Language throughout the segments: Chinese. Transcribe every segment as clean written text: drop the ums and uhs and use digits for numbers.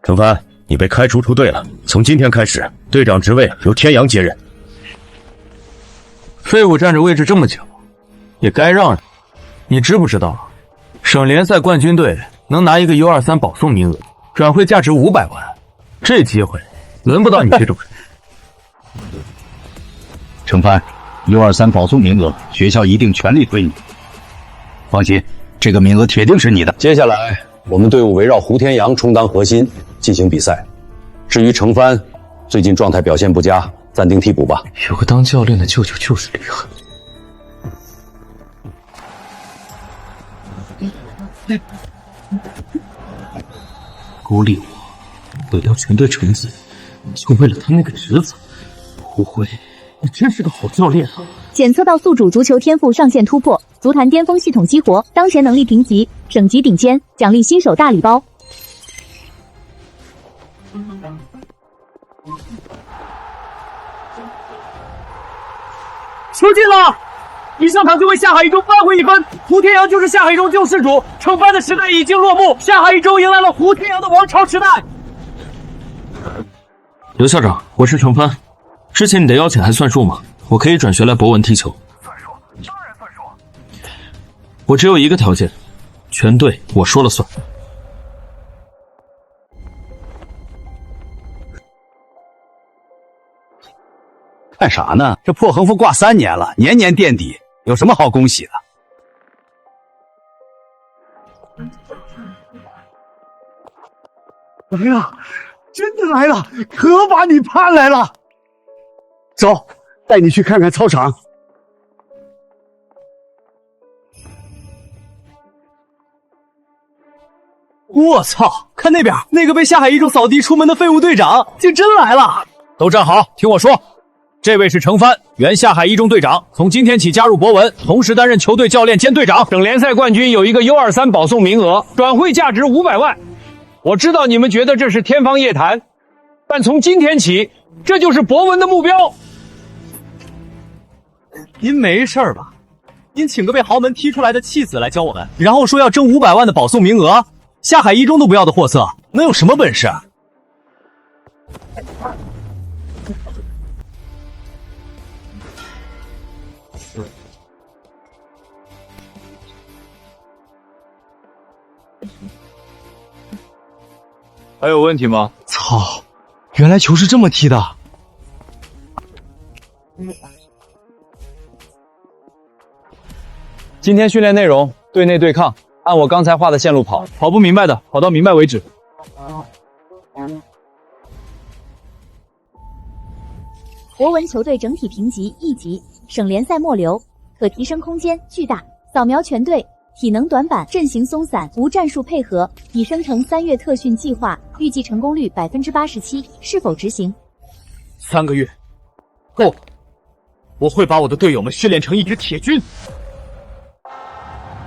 程帆，你被开除出队了，从今天开始，队长职位由天阳接任。废物占着位置这么久，也该让让。你知不知道，省联赛冠军队能拿一个 U23 保送名额，转会价值500万，这机会轮不到你这种人。程帆，U23保送名额，学校一定全力推你。放心，这个名额铁定是你的。接下来，我们队伍围绕胡天阳充当核心进行比赛。至于程帆，最近状态表现不佳，暂定替补吧。有个当教练的舅舅就是厉害。孤立我，毁掉全队成绩，就为了他那个侄子。胡辉，你真是个好教练啊！检测到宿主足球天赋上限突破，足坛巅峰系统激活，当前能力评级，省级顶尖，奖励新手大礼包。球进了！一上场就为下海一中扳回一分，胡天阳就是下海一中救世主。程帆的时代已经落幕，下海一中迎来了胡天阳的王朝时代。刘校长，我是程帆，之前你的邀请还算数吗？我可以转学来博文踢球。算数，当然算数。我只有一个条件，全队我说了算。干啥呢？这破横幅挂3年了，年年垫底，有什么好恭喜的？来了，真的来了，可把你盼来了。走，带你去看看操场。我操！看那边，那个被下海一中扫地出门的废物队长，竟真来了！都站好，听我说。这位是程帆，原下海一中队长，从今天起加入博文，同时担任球队教练兼队长。省联赛冠军有一个 U23 保送名额，转会价值500万。我知道你们觉得这是天方夜谭，但从今天起，这就是博文的目标。您没事吧？您请个被豪门踢出来的弃子来教我们，然后说要争500万的保送名额，下海一中都不要的货色，能有什么本事啊？还有问题吗？操，原来球是这么踢的。今天训练内容：队内对抗，按我刚才画的线路跑，跑不明白的跑到明白为止。博文球队整体评级1级，省联赛末流，可提升空间巨大。扫描全队，体能短板，阵型松散，无战术配合，已生成3月特训计划，预计成功率87%，是否执行？3个月，够了！我会把我的队友们训练成一支铁军。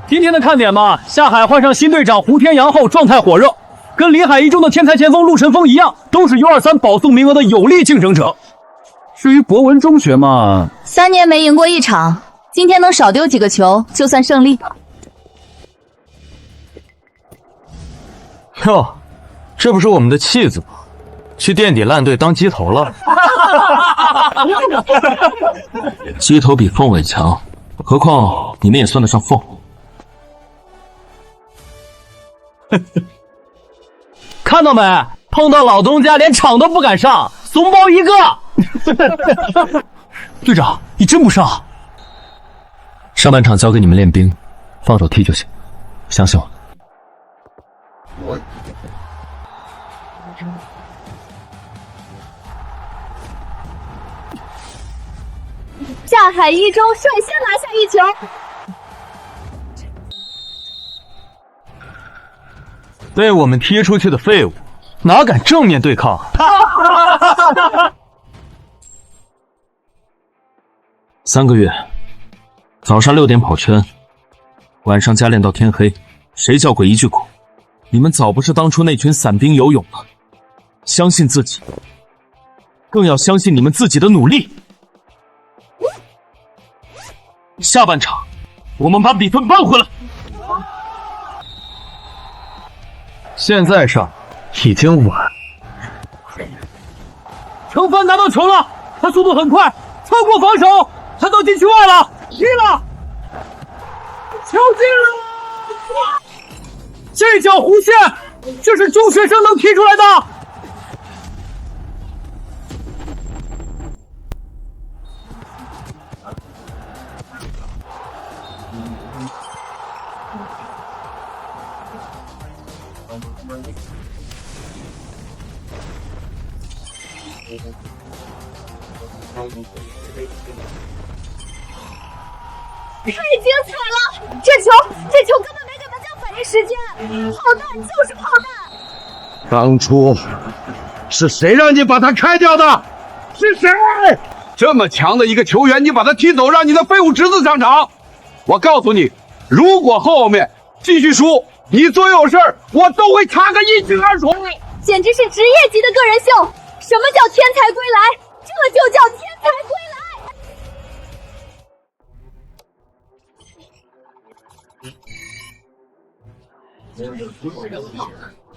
今天的看点嘛，下海换上新队长胡天阳后，状态火热，跟临海一中的天才前锋陆晨风一样，都是 U23 保送名额的有力竞争者。至于博文中学嘛，3年没赢过1场，今天能少丢几个球，就算胜利。哟，这不是我们的弃子吗？去垫底烂队当鸡头了。鸡头比凤尾强，何况你们也算得上凤。看到没？碰到老东家连场都不敢上，怂包一个。队长，你真不上？上半场交给你们练兵，放手踢就行，相信我。下海一中率先拿下一球。被我们踢出去的废物，哪敢正面对抗？3个月，早上6点跑圈，晚上加练到天黑，谁叫过一句苦？你们早不是当初那群散兵游勇了。相信自己，更要相信你们自己的努力。下半场我们把比分扳回来。现在上已经晚。程帆拿到球了，他速度很快，超过防守，他到禁区外了，踢了，球进了！这叫弧线，这是中学生能踢出来的。太精彩了！这球根本没给门将反应时间，炮弹就是炮弹。当初是谁让你把他开掉的？是谁？这么强的一个球员，你把他踢走，让你的废物侄子上场。我告诉你，如果后面继续输，你所有事儿我都会查个一清二楚。简直是职业级的个人秀！什么叫天才归来？这就叫天才归来！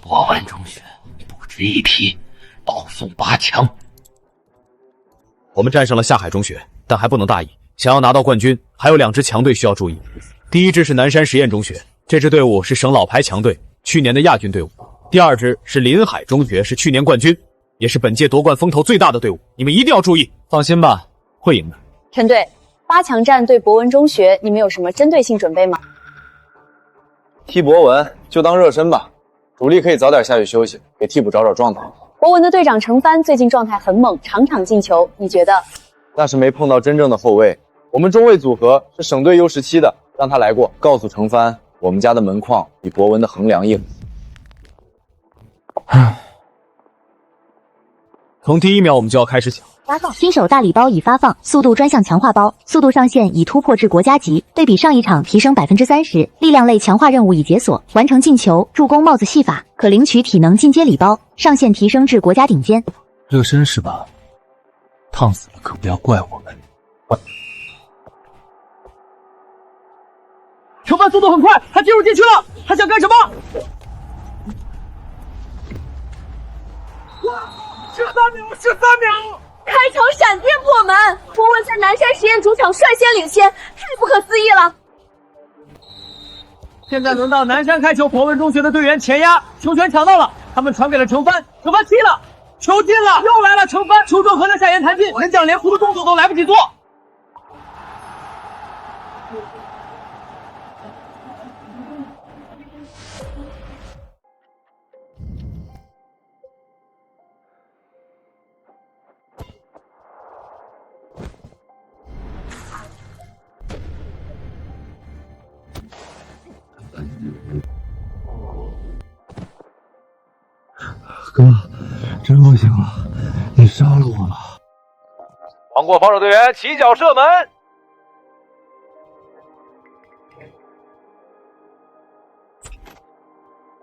博文中学不值一提，保送8强。我们战胜了下海中学，但还不能大意。想要拿到冠军，还有2支强队需要注意。第一支是南山实验中学，这支队伍是省老牌强队，去年的亚军队伍。第2支是临海中学，是去年冠军，也是本届夺冠风头最大的队伍。你们一定要注意。放心吧，会赢的。陈队，8强战对博文中学，你们有什么针对性准备吗？踢博文就当热身吧，主力可以早点下去休息，给替补找找状态。博文的队长程帆最近状态很猛，场场进球，你觉得？那是没碰到真正的后卫，我们中卫组合是省队 U17的，让他来过，告诉程帆，我们家的门框比博文的横梁硬。从第1秒我们就要开始抢。发放新手大礼包已发放，速度专项强化包，速度上限已突破至国家级，对比上一场提升30%，力量类强化任务已解锁，完成进球、助攻、帽子戏法，可领取体能进阶礼包，上限提升至国家顶尖。热身是吧？烫死了可不要怪我们。程帆速度很快，他进入禁区了，他想干什么？13秒！开场闪电破门，博文在南山实验主场率先领先，太不可思议了！现在轮到南山开球，博文中学的队员前压，球权抢到了，他们传给了程帆，程帆踢了，球进了，又来了程帆，球撞和在下沿弹进，门将连扶的动作都来不及做。哥，真不行了，你杀了我了！黄过防守队员起脚射门。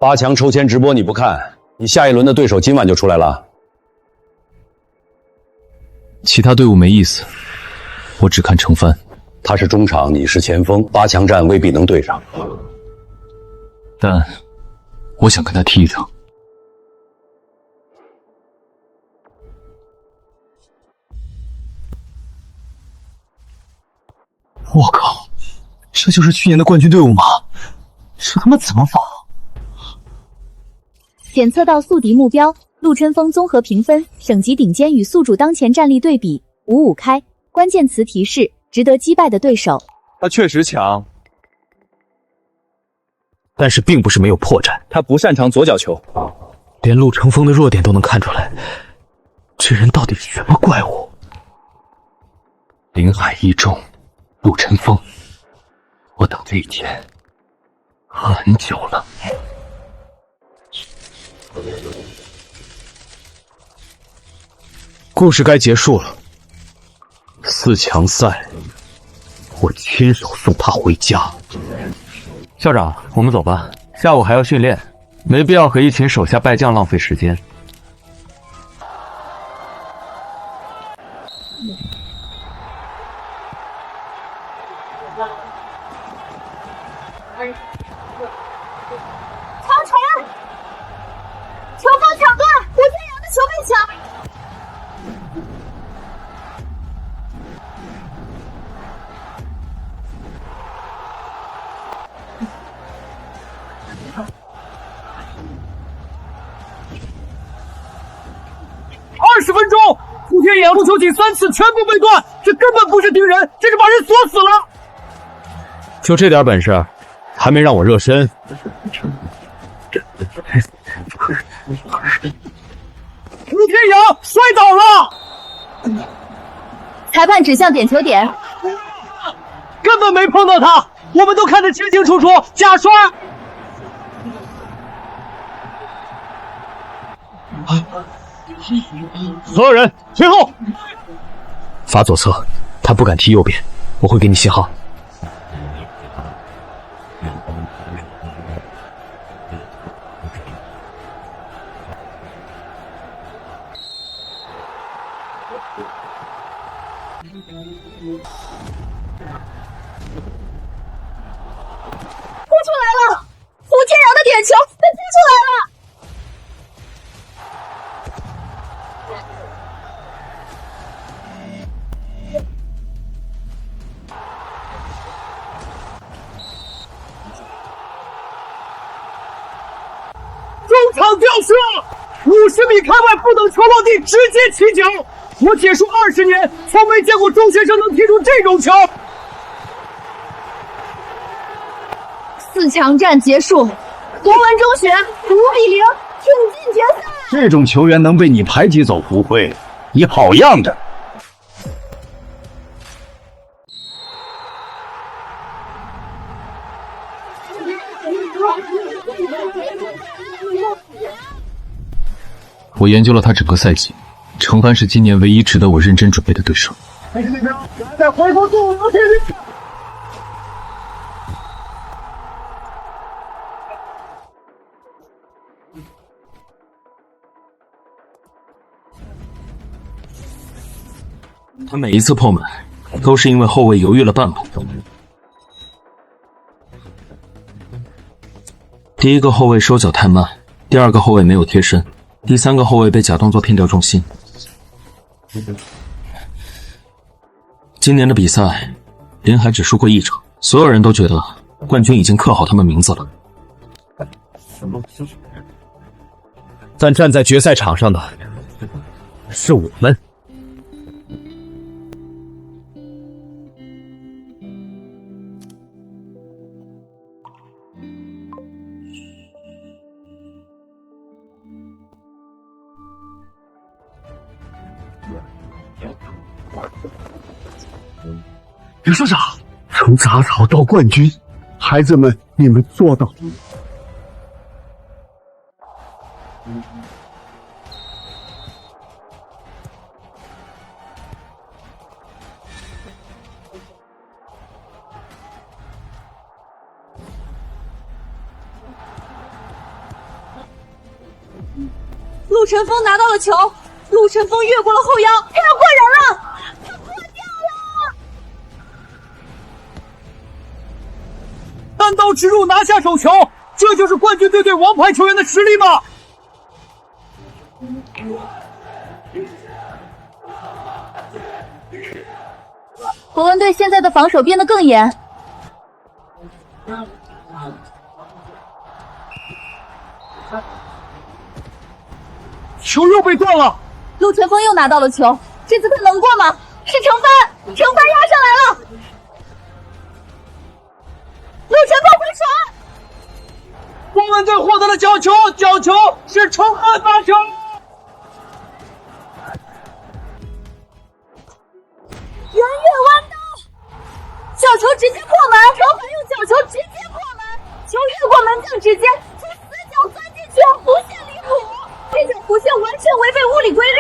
8强抽签直播你不看，你下一轮的对手今晚就出来了。其他队伍没意思，我只看程帆。他是中场，你是前锋，8强战未必能对上。但我想跟他踢一场。我靠，这就是去年的冠军队伍吗？这他妈怎么防？检测到宿敌目标，陆琛峰综合评分，省级顶尖与宿主当前战力对比5-5开。关键词提示：值得击败的对手。他确实强，但是并不是没有破绽。他不擅长左脚球，连陆成风的弱点都能看出来，这人到底是什么怪物？临海一中，陆晨风，我等这一天很久了。故事该结束了，4强赛，我亲手送他回家。校长，我们走吧，下午还要训练，没必要和一群手下败将浪费时间。长传，球锋抢断，胡天阳的球被抢。20分钟，胡天阳出球仅3次，全部被断，这根本不是盯人，这是把人锁死了。就这点本事，还没让我热身。胡天阳摔倒了，裁判指向点球点，根本没碰到他，我们都看得清清楚楚，假摔。所有人退后。罚左侧，他不敢踢右边，我会给你信号。扑出来了！胡天阳的点球被扑出来了！中场吊射，50米开外不等球落地直接起脚。我解说20年，从没见过中学生能踢出这种球。4强战结束，博文中学5比0挺进决赛。这种球员能被你排挤走不会，你好样的！我研究了他整个赛季，程帆是今年唯一值得我认真准备的对手。再回头动游戏里。他每一次破门，都是因为后卫犹豫了半步。第一个后卫收脚太慢，第二个后卫没有贴身，第三个后卫被假动作骗掉重心。今年的比赛，林海只输过1场，所有人都觉得冠军已经刻好他们名字了。但站在决赛场上的是我们。刘校长，从杂草到冠军，孩子们，你们做到了。陆晨风拿到了球，陆晨风越过了后腰，他要过人了，他过掉了！单刀直入拿下手球，这就是冠军队对王牌球员的实力吗？博文队现在的防守变得更严。球又被断了，陆晨风又拿到了球，这次他能过吗？是程帆，程帆压上来了，陆晨风回传，博文队获得了角球，角球是程帆发球，圆月弯刀，角球直接破门，程帆用角球直接破门，球越过门将直接从死角钻进去，弧线离谱。这种弧线完全违背物理规律。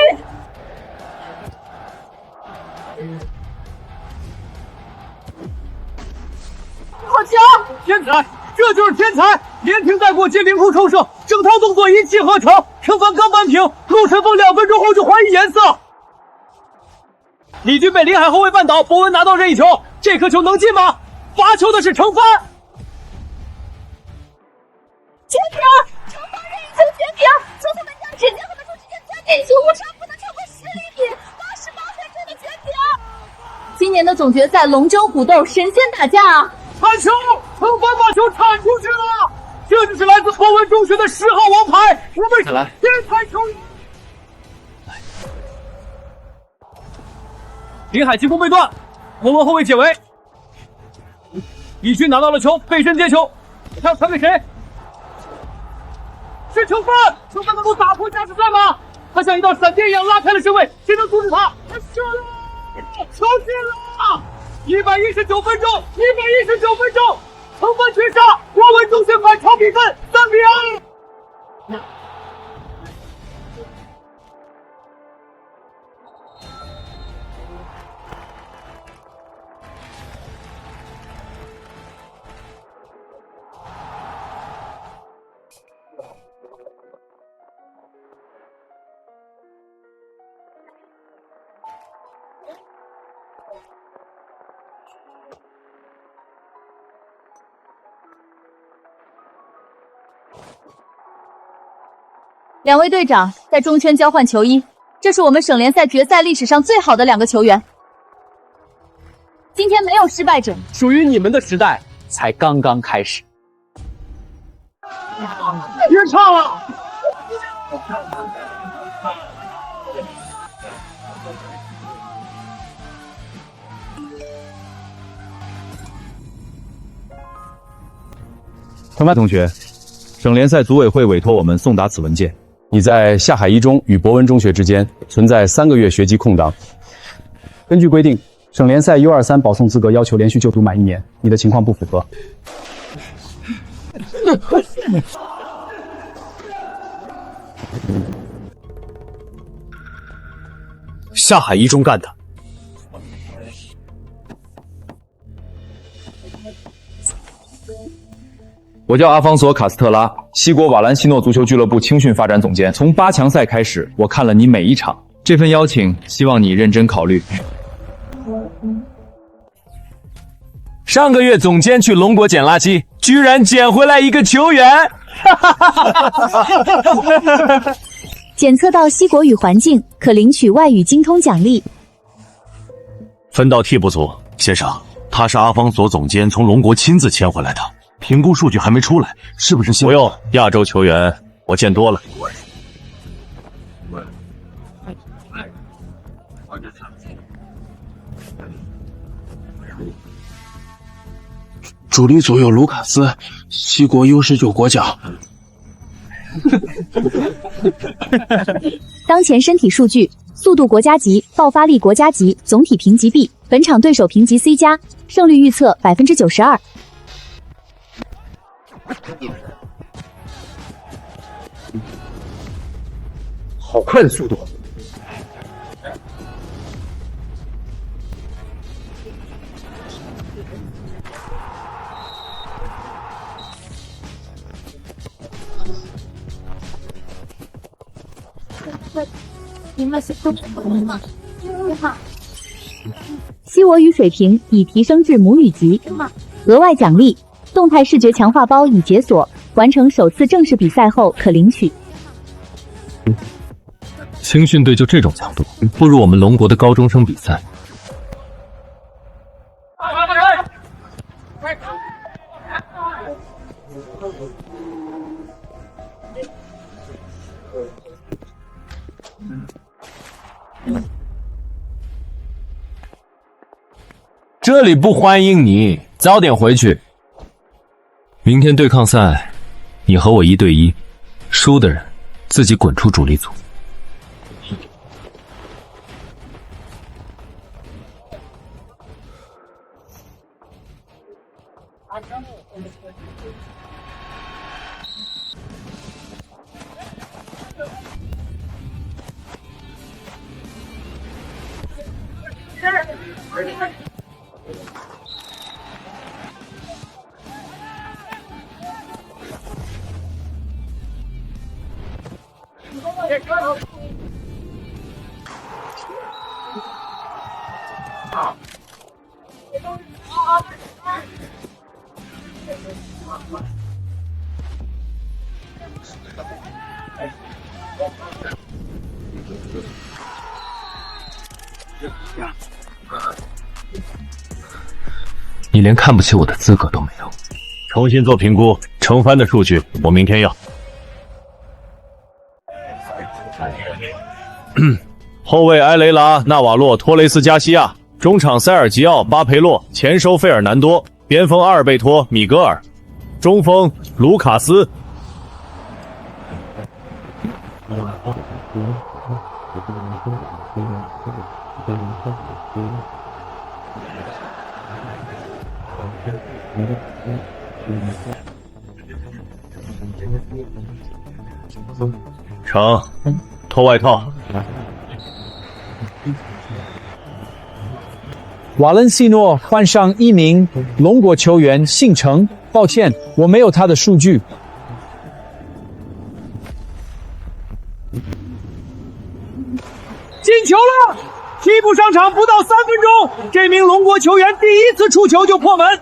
好球！天才，这就是天才！连停带过接凌空抽射，整套动作一气呵成。程帆刚扳平，陆晨风2分钟后就还以颜色。李军被林海后卫绊倒，博文拿到任意球，这颗球能进吗？罚球的是程帆。绝平！惩罚任意球绝平！球球门将指尖和门柱之间钻进去，误差不能超过10厘米，88才真的绝平！今年的总决赛龙争虎斗，神仙打架啊！铲球，承帆把球铲出去了，这就是来自博文中学的10号王牌，我们天才球员。林海进攻被断，博文后卫解围，义军拿到了球，背身接球，他要传给谁？是承帆，承帆能够打破加时赛吗？他像一道闪电一样拉开了身位，谁能阻止他？他射了，球进了！119分钟，119分钟，承帆绝杀，博文中学反超比分3-2。2位队长在中圈交换球衣，这是我们省联赛决赛历史上最好的2个球员。今天没有失败者，属于你们的时代才刚刚开始。别唱了！承帆同学，省联赛组委会委托我们送达此文件。你在下海一中与博文中学之间存在3个月学籍空档。根据规定，省联赛 U23 保送资格要求连续就读满1年，你的情况不符合。下海一中干的。我叫阿方索·卡斯特拉，西国瓦兰西诺足球俱乐部青训发展总监。从8强赛开始，我看了你每一场。这份邀请，希望你认真考虑。上个月总监去龙国捡垃圾，居然捡回来一个球员。检测到西国语环境，可领取外语精通奖励。分到替补组，先生，他是阿方索总监从龙国亲自签回来的。评估数据还没出来，是不是？不用，亚洲球员我见多了。主力组有卢卡斯，西国 U19 国脚。当前身体数据：速度国家级，爆发力国家级，总体评级 B， 本场对手评级 C+，胜率预测 92%。好快的速度！西我语水平已提升至母语级，额外奖励。动态视觉强化包已解锁，完成首次正式比赛后可领取。青训队就这种强度，不如我们龙国的高中生比赛。这里不欢迎你，早点回去。明天对抗赛，你和我1对1，输的人自己滚出主力组。你连看不起我的资格都没有。重新做评估，程帆的数据我明天要。后卫埃雷拉、纳瓦洛、托雷斯加西亚，中场塞尔吉奥、巴培洛，前锋费尔南多，边锋阿尔贝托、米格尔，中锋卢卡斯。成，脱外套。瓦伦西诺换上一名龙国球员，姓程。抱歉，我没有他的数据。进球了！替补上场不到3分钟，这名龙国球员第一次触球就破门。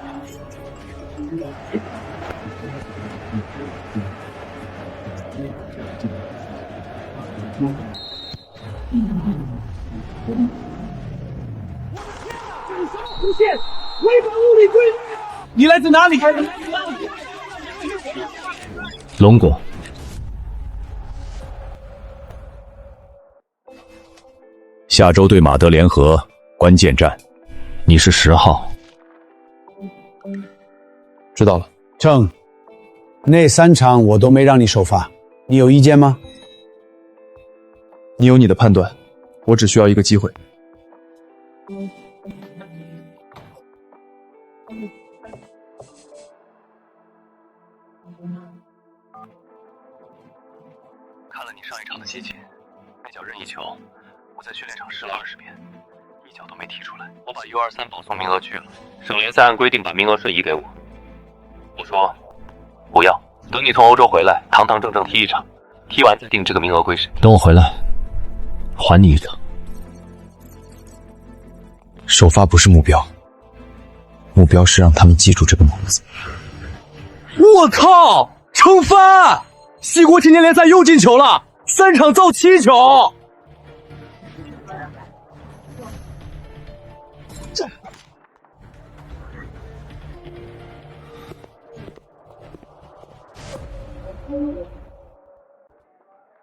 弧线，违反物理规律。你来自哪里？龙国。下周对马德联合关键战，你是10号。知道了。程，那3场我都没让你首发，你有意见吗？你有你的判断，我只需要一个机会。看了你上一场的激情，那脚任意球，我在训练场试了20遍，一脚都没踢出来。我把 U23 保送名额去了，省联赛按规定把名额瞬移给我。我说不要，等你从欧洲回来，堂堂正正踢一场，踢完再定这个名额归谁。等我回来，还你一场。首发不是目标，目标是让他们记住这个名字。我靠！程帆，西国青年联赛又进球了，3场造7球。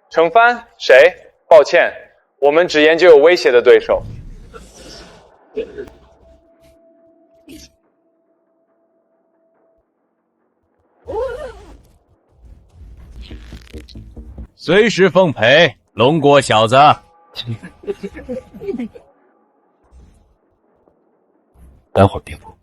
程帆，谁？抱歉，我们只研究有威胁的对手。随时奉陪，龙国小子。待会儿别哭。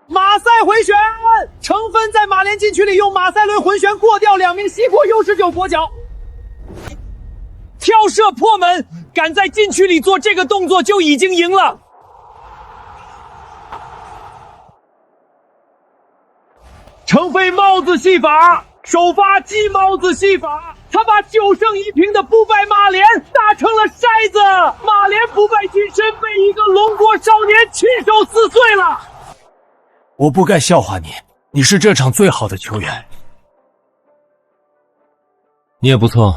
马赛回旋，程帆在马联禁区里用马赛伦回旋过掉2名西国 U19 国脚，跳射破门，敢在禁区里做这个动作就已经赢了。程飞帽子戏法，首发击帽子戏法，他把9胜1平的不败马联打成了筛子，马联不败金身被一个龙国少年亲手撕碎了。我不该笑话你，你是这场最好的球员。你也不错，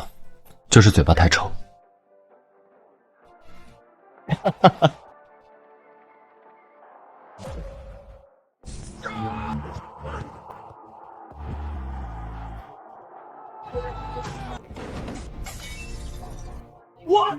就是嘴巴太臭。我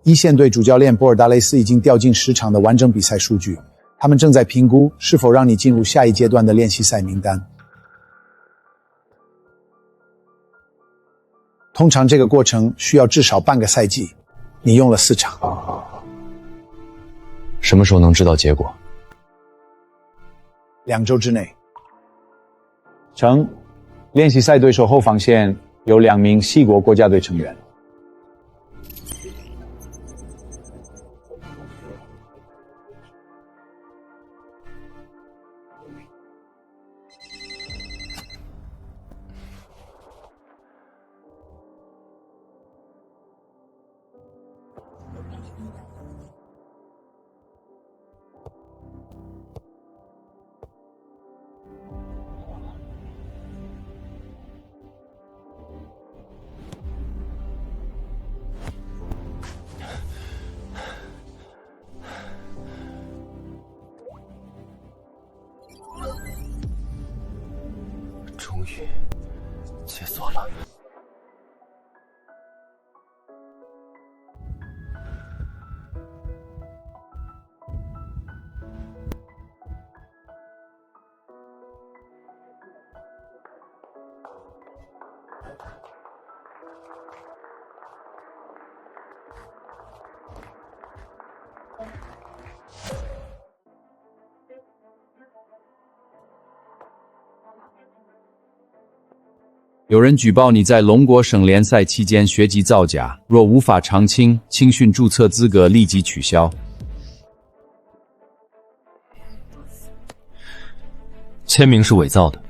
一线队主教练波尔达雷斯已经调进10场的完整比赛数据，他们正在评估是否让你进入下一阶段的练习赛名单。通常这个过程需要至少半个赛季，你用了4场。什么时候能知道结果？2周之内。程，练习赛对手后防线有2名西国国家队成员。终于解锁了。有人举报你在龙国省联赛期间学籍造假，若无法偿清，青训注册资格立即取消。签名是伪造的。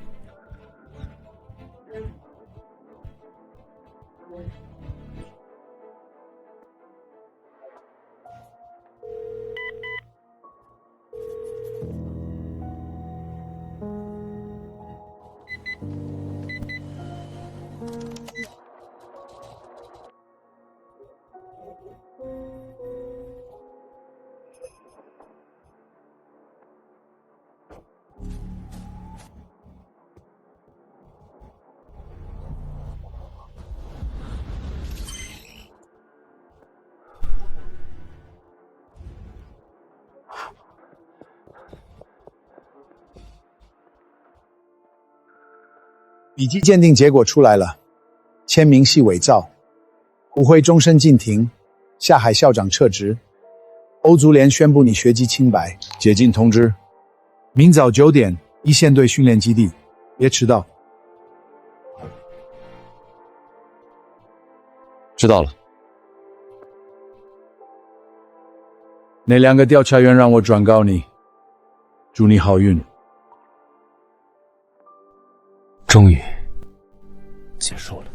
笔迹鉴定结果出来了，签名系伪造，胡辉终身禁停，下海校长撤职，欧足联宣布你学籍清白，解禁通知，明早9点一线队训练基地，别迟到。知道了。那2个调查员让我转告你，祝你好运。终于结束了。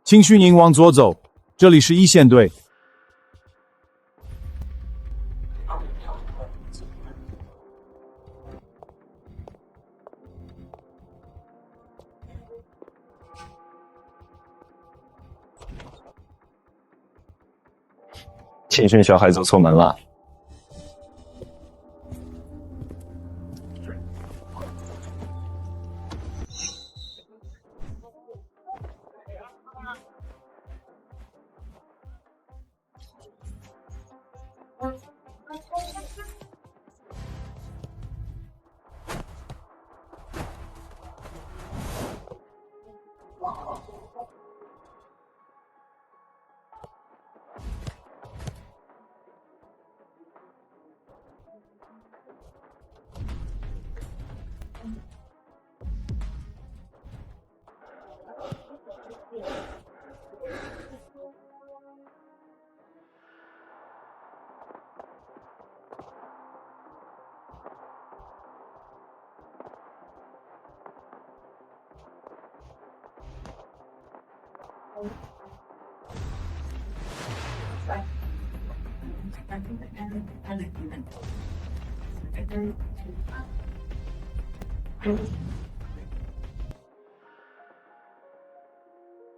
青训营往左走，这里是一线队。青训小孩走错门了。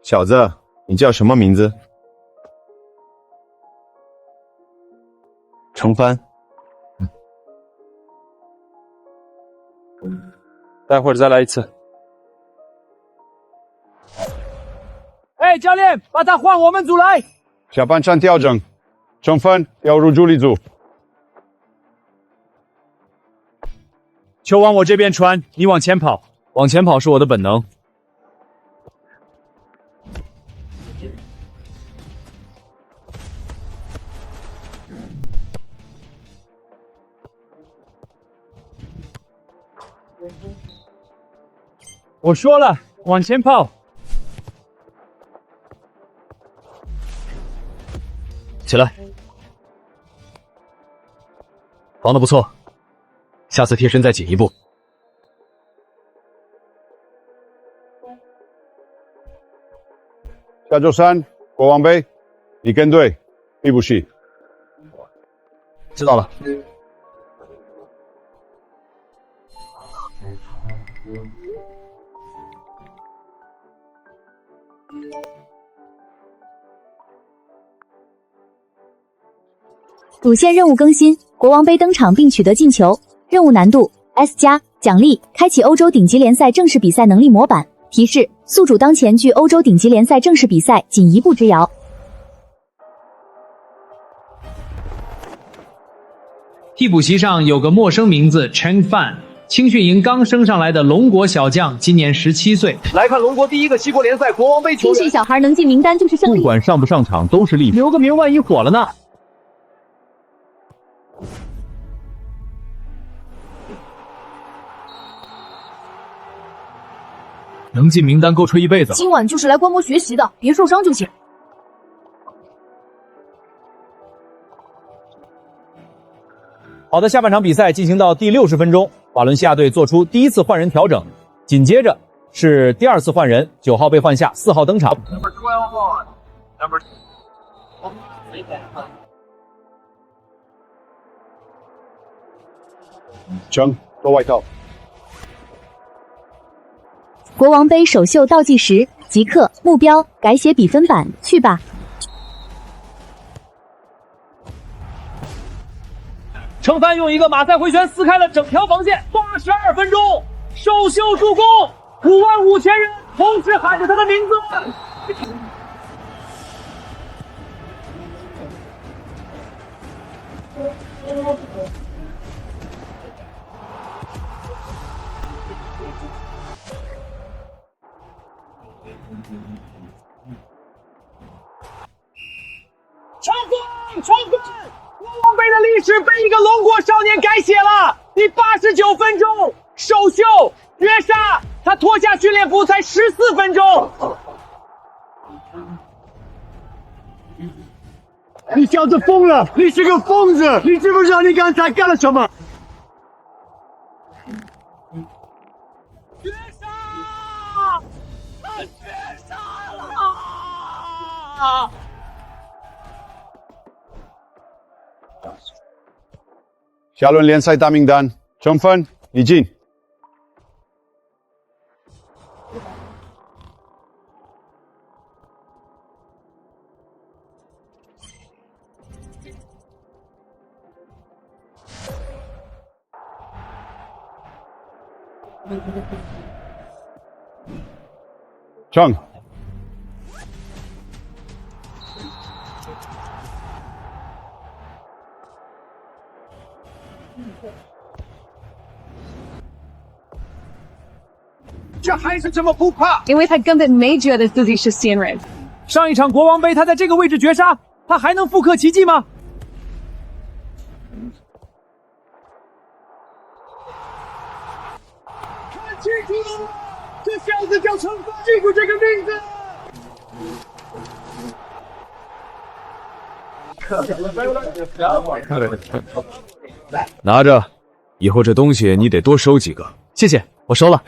小子，你叫什么名字？程帆。待会儿再来一次。哎，教练，把他换我们组来。下半场调整，程帆调入主力组。球往我这边传，你往前跑。往前跑是我的本能。我说了，往前跑。起来，防得不错，下次贴身再紧一步。下周3国王杯，你跟队，必不细。知道了。主线任务更新，国王杯登场并取得进球，任务难度 S+，奖励开启欧洲顶级联赛正式比赛能力模板。提示：宿主当前距欧洲顶级联赛正式比赛仅1步之遥。替补席上有个陌生名字 Chen Fan， 青训营刚升上来的龙国小将，今年17岁。来看龙国第一个西国联赛国王杯球员，青训小孩能进名单就是胜利。不管上不上场都是利。留个名，万一火了呢？能进名单够吹一辈子了。今晚就是来观摩学习的，别受伤就行。好的，下半场比赛进行到第60分钟，瓦伦西亚队做出第一次换人调整，紧接着是第2次换人，9号被换下，4号登场。成，做外套。国王杯首秀倒计时即刻，目标改写比分板，去吧。程帆用一个马赛回旋撕开了整条防线。82分钟，首秀助攻，55000人同时喊着他的名字。成功！国王杯的历史被一个龙国少年改写了。第89分钟，首秀绝杀，他脱下训练服才14分钟。你小子疯了！你是个疯子！你知不知道你刚才干了什么？绝杀！他绝杀了！下轮联赛大名单，程帆，你进。成。这还是这么不怕？因为他根本没觉得自己是新人。上一场国王杯他在这个位置绝杀，他还能复刻奇迹吗？看清楚了，这小子叫程帆，记住这个名字。拿着，以后这东西你得多收几个。谢谢，我收了。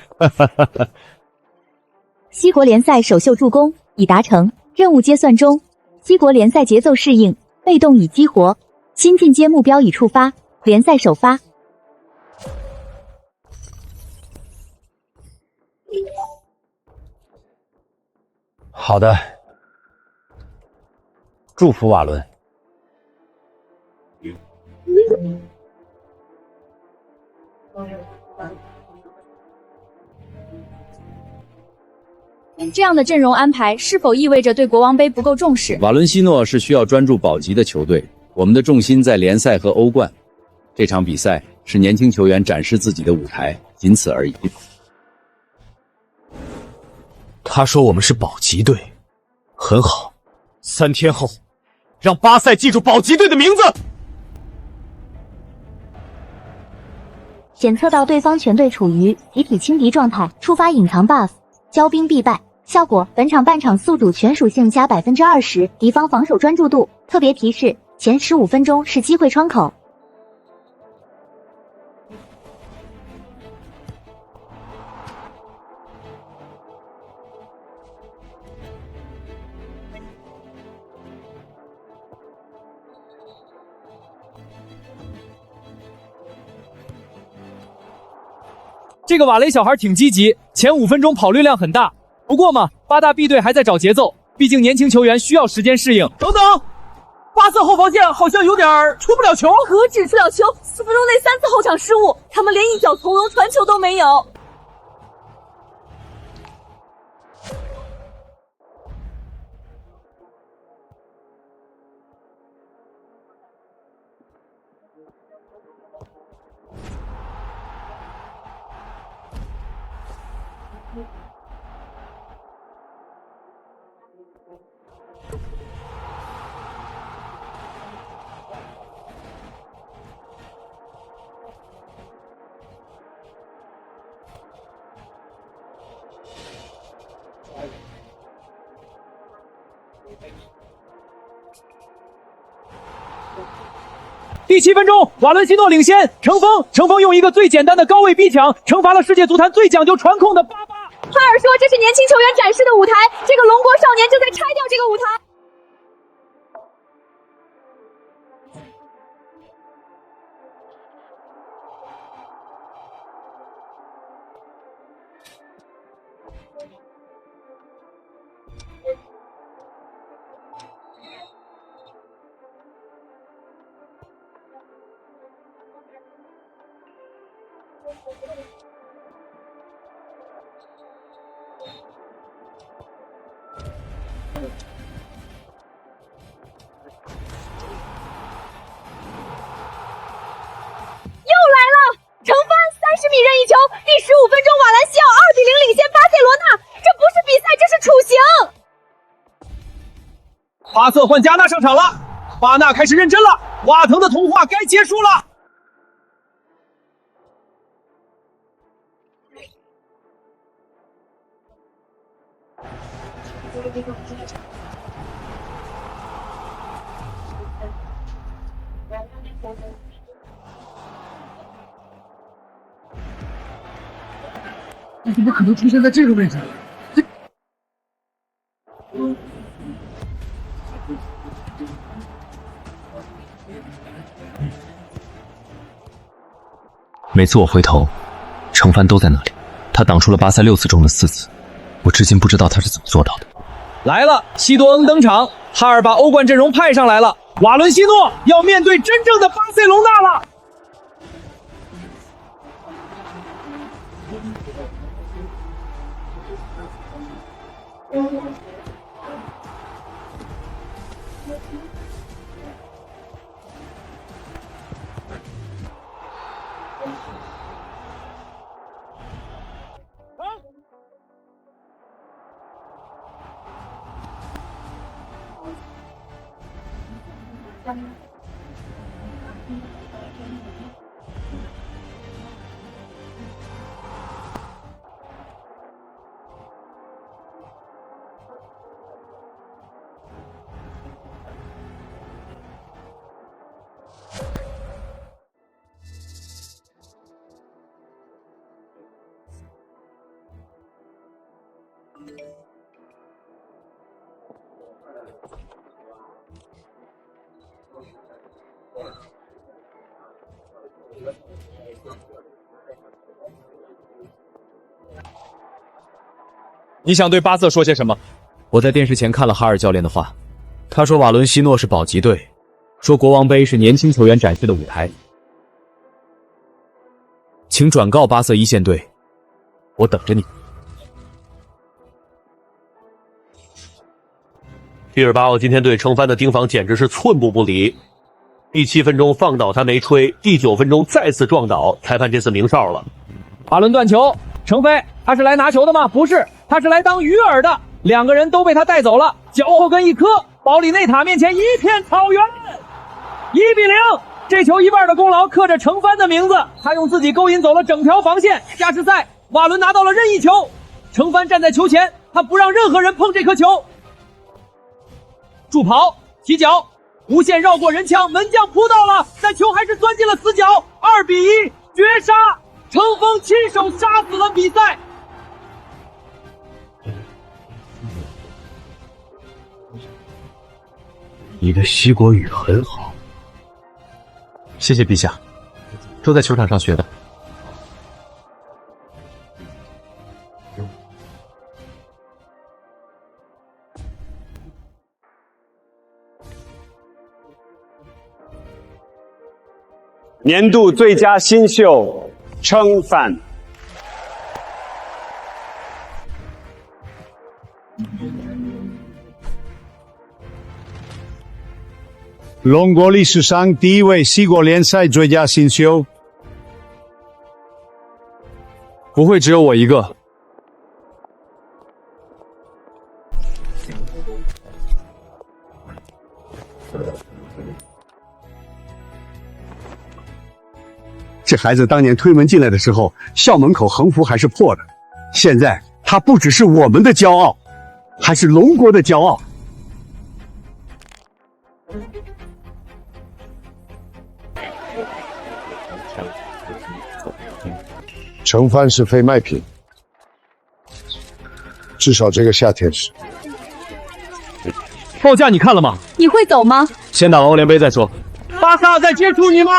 西国联赛首秀助攻已达成，任务结算中。西国联赛节奏适应，被动已激活，新进阶目标已触发，联赛首发。好的，祝福瓦伦。这样的阵容安排是否意味着对国王杯不够重视？瓦伦西诺是需要专注保级的球队，我们的重心在联赛和欧冠。这场比赛是年轻球员展示自己的舞台，仅此而已。他说我们是保级队，很好。3天后，让巴塞记住保级队的名字。检测到对方全队处于集体轻敌状态，触发隐藏 buff， 骄兵必败。效果：本场半场宿主全属性加 20%， 敌方防守专注度。特别提示：前15分钟是机会窗口。这个瓦雷小孩挺积极，前5分钟跑率量很大。不过嘛，八大 B 队还在找节奏，毕竟年轻球员需要时间适应。等等，巴塞后防线好像有点出不了球。何止出了球，4分钟内3次后场失误，他们连一脚从容传球都没有。第7分钟，瓦伦西诺领先，程锋用一个最简单的高位逼抢，惩罚了世界足坛最讲究传控的巴巴。哈尔说这是年轻球员展示的舞台，这个龙国少年就在拆掉这个舞台。30米任意球，第15分钟，瓦兰西奥2比0领先巴塞罗那，这不是比赛，这是处刑。巴瑟换加纳上场了，巴纳开始认真了，瓦腾的童话该结束了。你怎么可能出现在这个位置？每次我回头，程帆都在那里。他挡出了巴塞6次中的4次，我至今不知道他是怎么做到的。来了，西多恩登场，哈尔把欧冠阵容派上来了，瓦伦西诺要面对真正的巴塞隆纳了。你想对巴瑟说些什么？我在电视前看了哈尔教练的话，他说瓦伦西诺是保级队，说国王杯是年轻球员展示的舞台。请转告巴瑟一线队，我等着你。毕尔巴鄂今天对程帆的盯防简直是寸步不离，第7分钟放倒他没吹，第9分钟再次撞倒，裁判这次鸣哨了。巴伦断球，程飞，他是来拿球的吗？不是，他是来当鱼饵的。2个人都被他带走了，脚后跟一磕，保里内塔面前一片草原。1比0，这球一半的功劳刻着程帆的名字，他用自己勾引走了整条防线。加时赛，瓦伦拿到了任意球，程帆站在球前，他不让任何人碰这颗球。助跑，起脚，无限绕过人墙，门将扑到了，但球还是钻进了死角。2比1，绝杀，程锋亲手杀死了比赛。你的西国语很好，谢谢陛下，都在球场上学的。年度最佳新秀程帆。龙国历史上第一位西国联赛最佳新秀。不会只有我一个。这孩子当年推门进来的时候，校门口横幅还是破的，现在他不只是我们的骄傲，还是龙国的骄傲。程帆是非卖品，至少这个夏天是。报价你看了吗？你会走吗？先打完欧联杯再说。巴萨在接触你吗？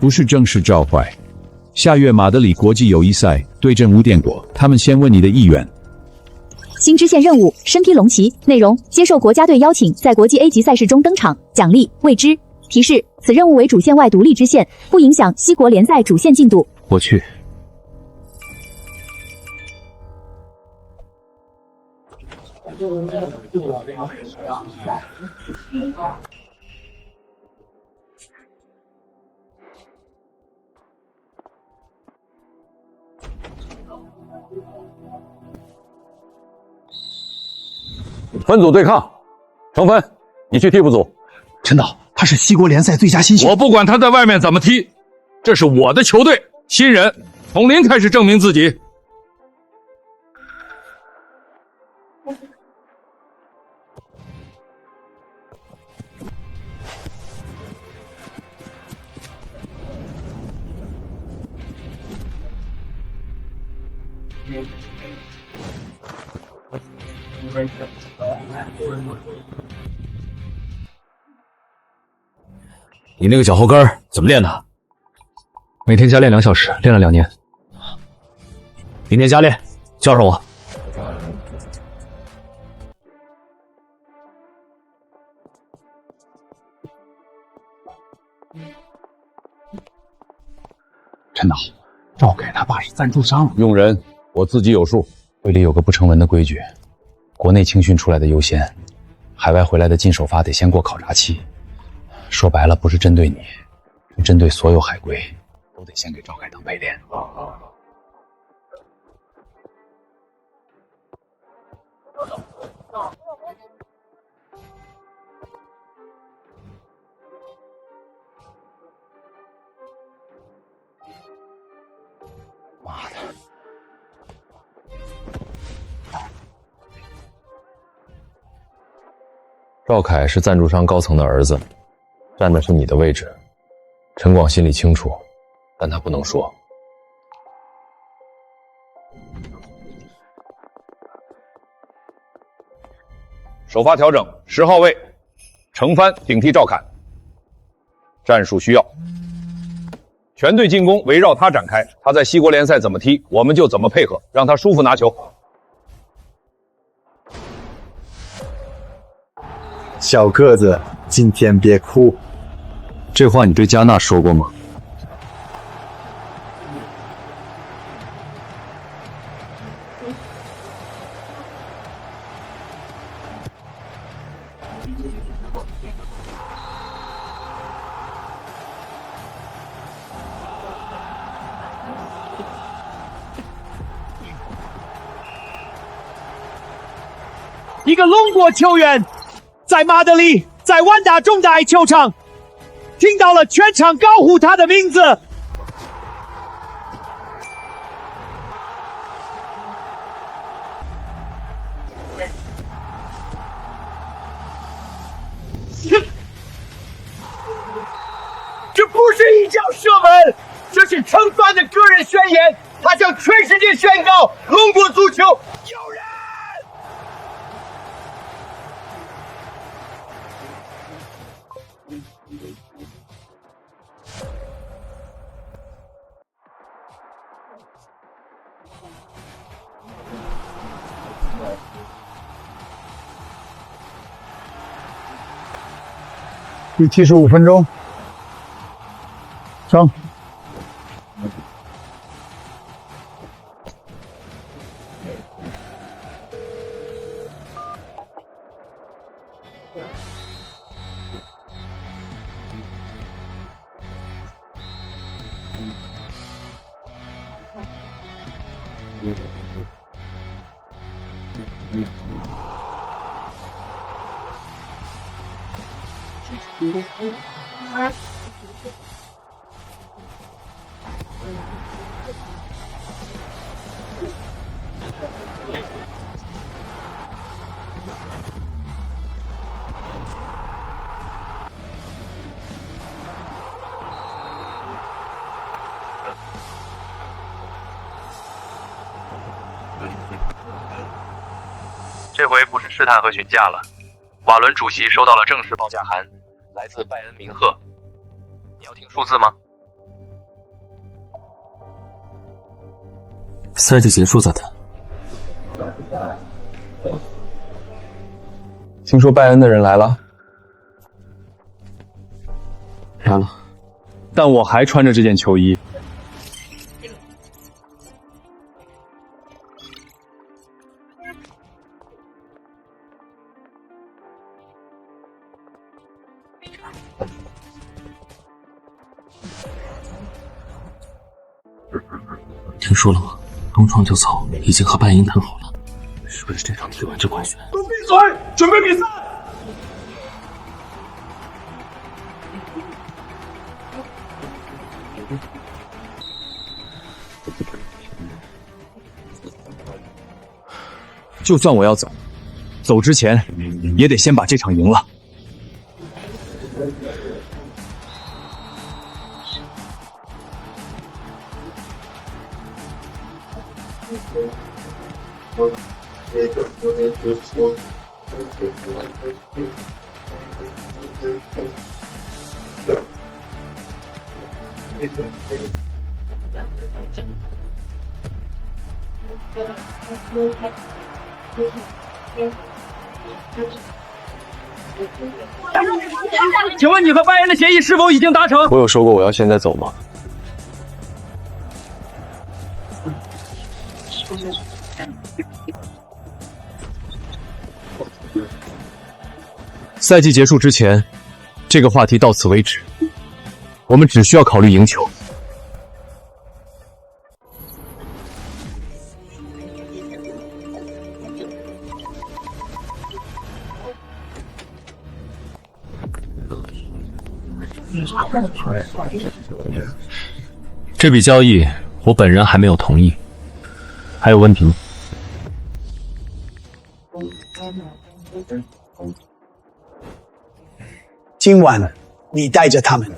不是正式召唤。下月马德里国际友谊赛对阵无电国，他们先问你的意愿。新支线任务：身披龙旗。内容：接受国家队邀请，在国际 A 级赛事中登场。奖励：未知。提示：此任务为主线外独立支线，不影响西国联赛主线进度。我去。分组对抗，程帆，你去替补组。陈导，他是西国联赛最佳新秀。我不管他在外面怎么踢，这是我的球队，新人从零开始证明自己。你那个脚后跟怎么练的？每天加练2小时，练了2年。明天加练，叫上我。陈导，赵凯他爸是赞助商，用人我自己有数。队里有个不成文的规矩，国内青训出来的优先，海外回来的进首发得先过考察期。说白了，不是针对你，是针对所有海归，都得先给赵凯当陪练。妈的！赵凯是赞助商高层的儿子，站的是你的位置。陈广心里清楚，但他不能说。首发调整，10号位，程帆顶替赵凯。战术需要，全队进攻围绕他展开，他在西国联赛怎么踢，我们就怎么配合，让他舒服拿球。小个子，今天别哭。这话你对加纳说过吗？一个龙国球员在马德里，在万达中代球场，听到了全场高呼他的名字。这不是一脚射门，这是程帆的个人宣言，他向全世界宣告：龙国足球有人。第75分钟，上。这回不是试探和询价了，瓦伦主席收到了正式报价函，来自拜恩明赫。你要听数字吗？赛季结束再谈。听说拜恩的人来了。来了，但我还穿着这件球衣。听说了吗？东窗教草已经和拜因谈好了，是不是这场踢完就官宣？都闭嘴，准备比赛！就算我要走，走之前也得先把这场赢了。请问你和拜恩的协议是否已经达成？我有说过我要现在走吗？赛季结束之前，这个话题到此为止。我们只需要考虑赢球。这笔交易我本人还没有同意，还有问题吗？今晚你带着他们。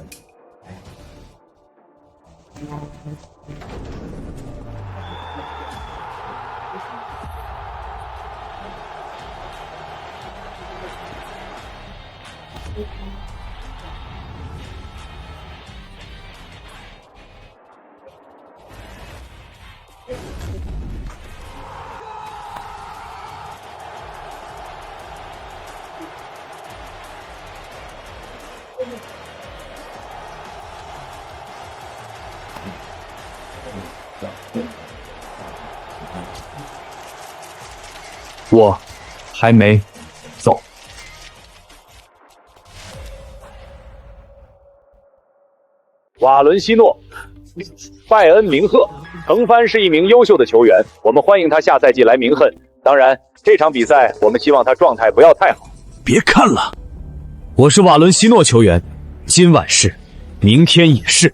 我还没走。瓦伦西诺，拜恩鸣鹤。程帆是一名优秀的球员，我们欢迎他下赛季来明恨。当然，这场比赛我们希望他状态不要太好。别看了，我是瓦伦西诺球员，今晚是，明天也是。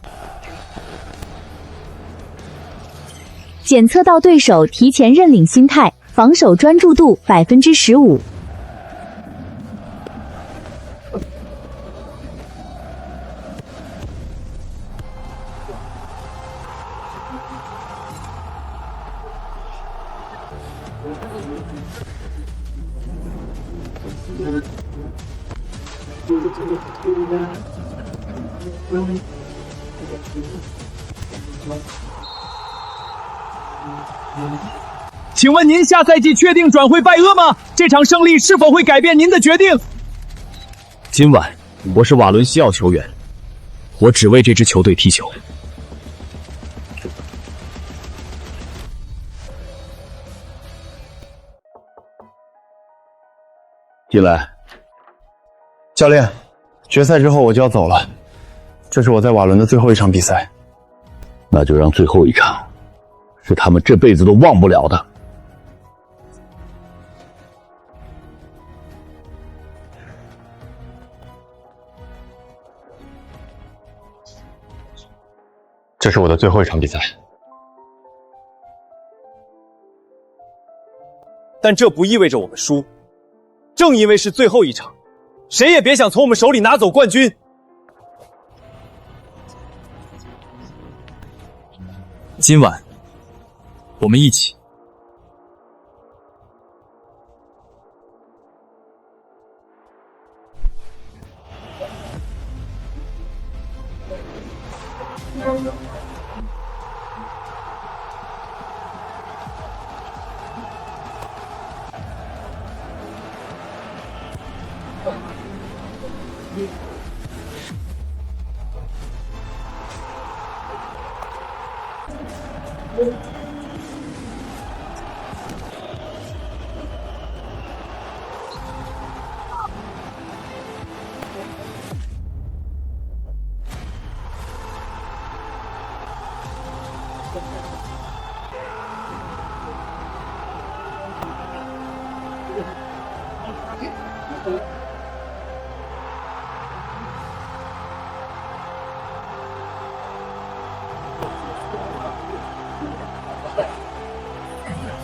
检测到对手提前认领心态，防守专注度15%。请问您下赛季确定转会拜厄吗？这场胜利是否会改变您的决定？今晚我是瓦伦西奥球员，我只为这支球队踢球。进来。教练，决赛之后我就要走了，这是我在瓦伦的最后一场比赛。那就让最后一场是他们这辈子都忘不了的。这是我的最后一场比赛。但这不意味着我们输，正因为是最后一场，谁也别想从我们手里拿走冠军。今晚，我们一起。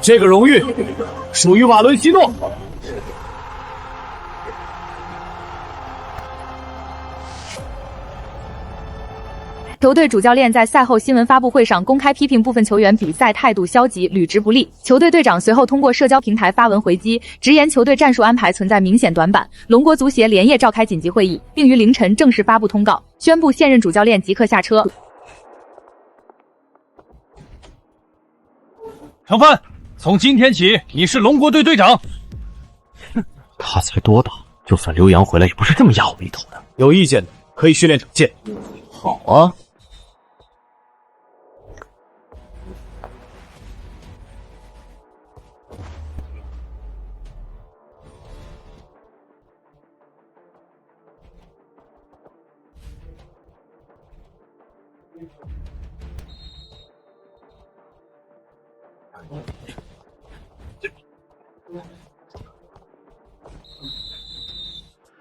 这个荣誉属于瓦伦西诺。球队主教练在赛后新闻发布会上公开批评部分球员比赛态度消极、履职不力。球队队长随后通过社交平台发文回击，直言球队战术安排存在明显短板。龙国足协连夜召开紧急会议，并于凌晨正式发布通告，宣布现任主教练即刻下车。程帆，从今天起你是龙国队队长。他才多大，就算刘洋回来也不是这么压我们一头的。有意见的可以训练整剑。好啊。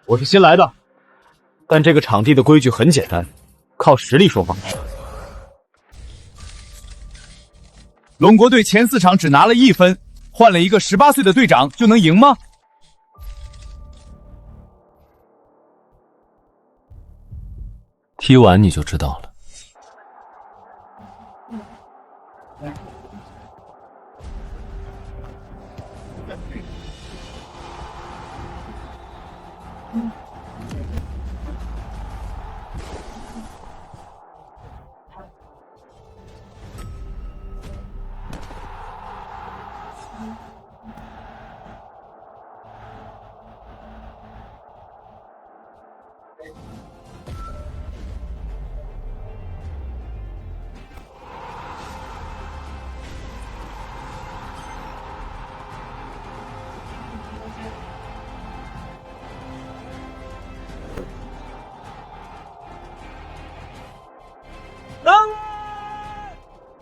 我是新来的，但这个场地的规矩很简单，靠实力说话。龙国队前4场只拿了1分，换了一个18岁的队长就能赢吗？踢完你就知道了。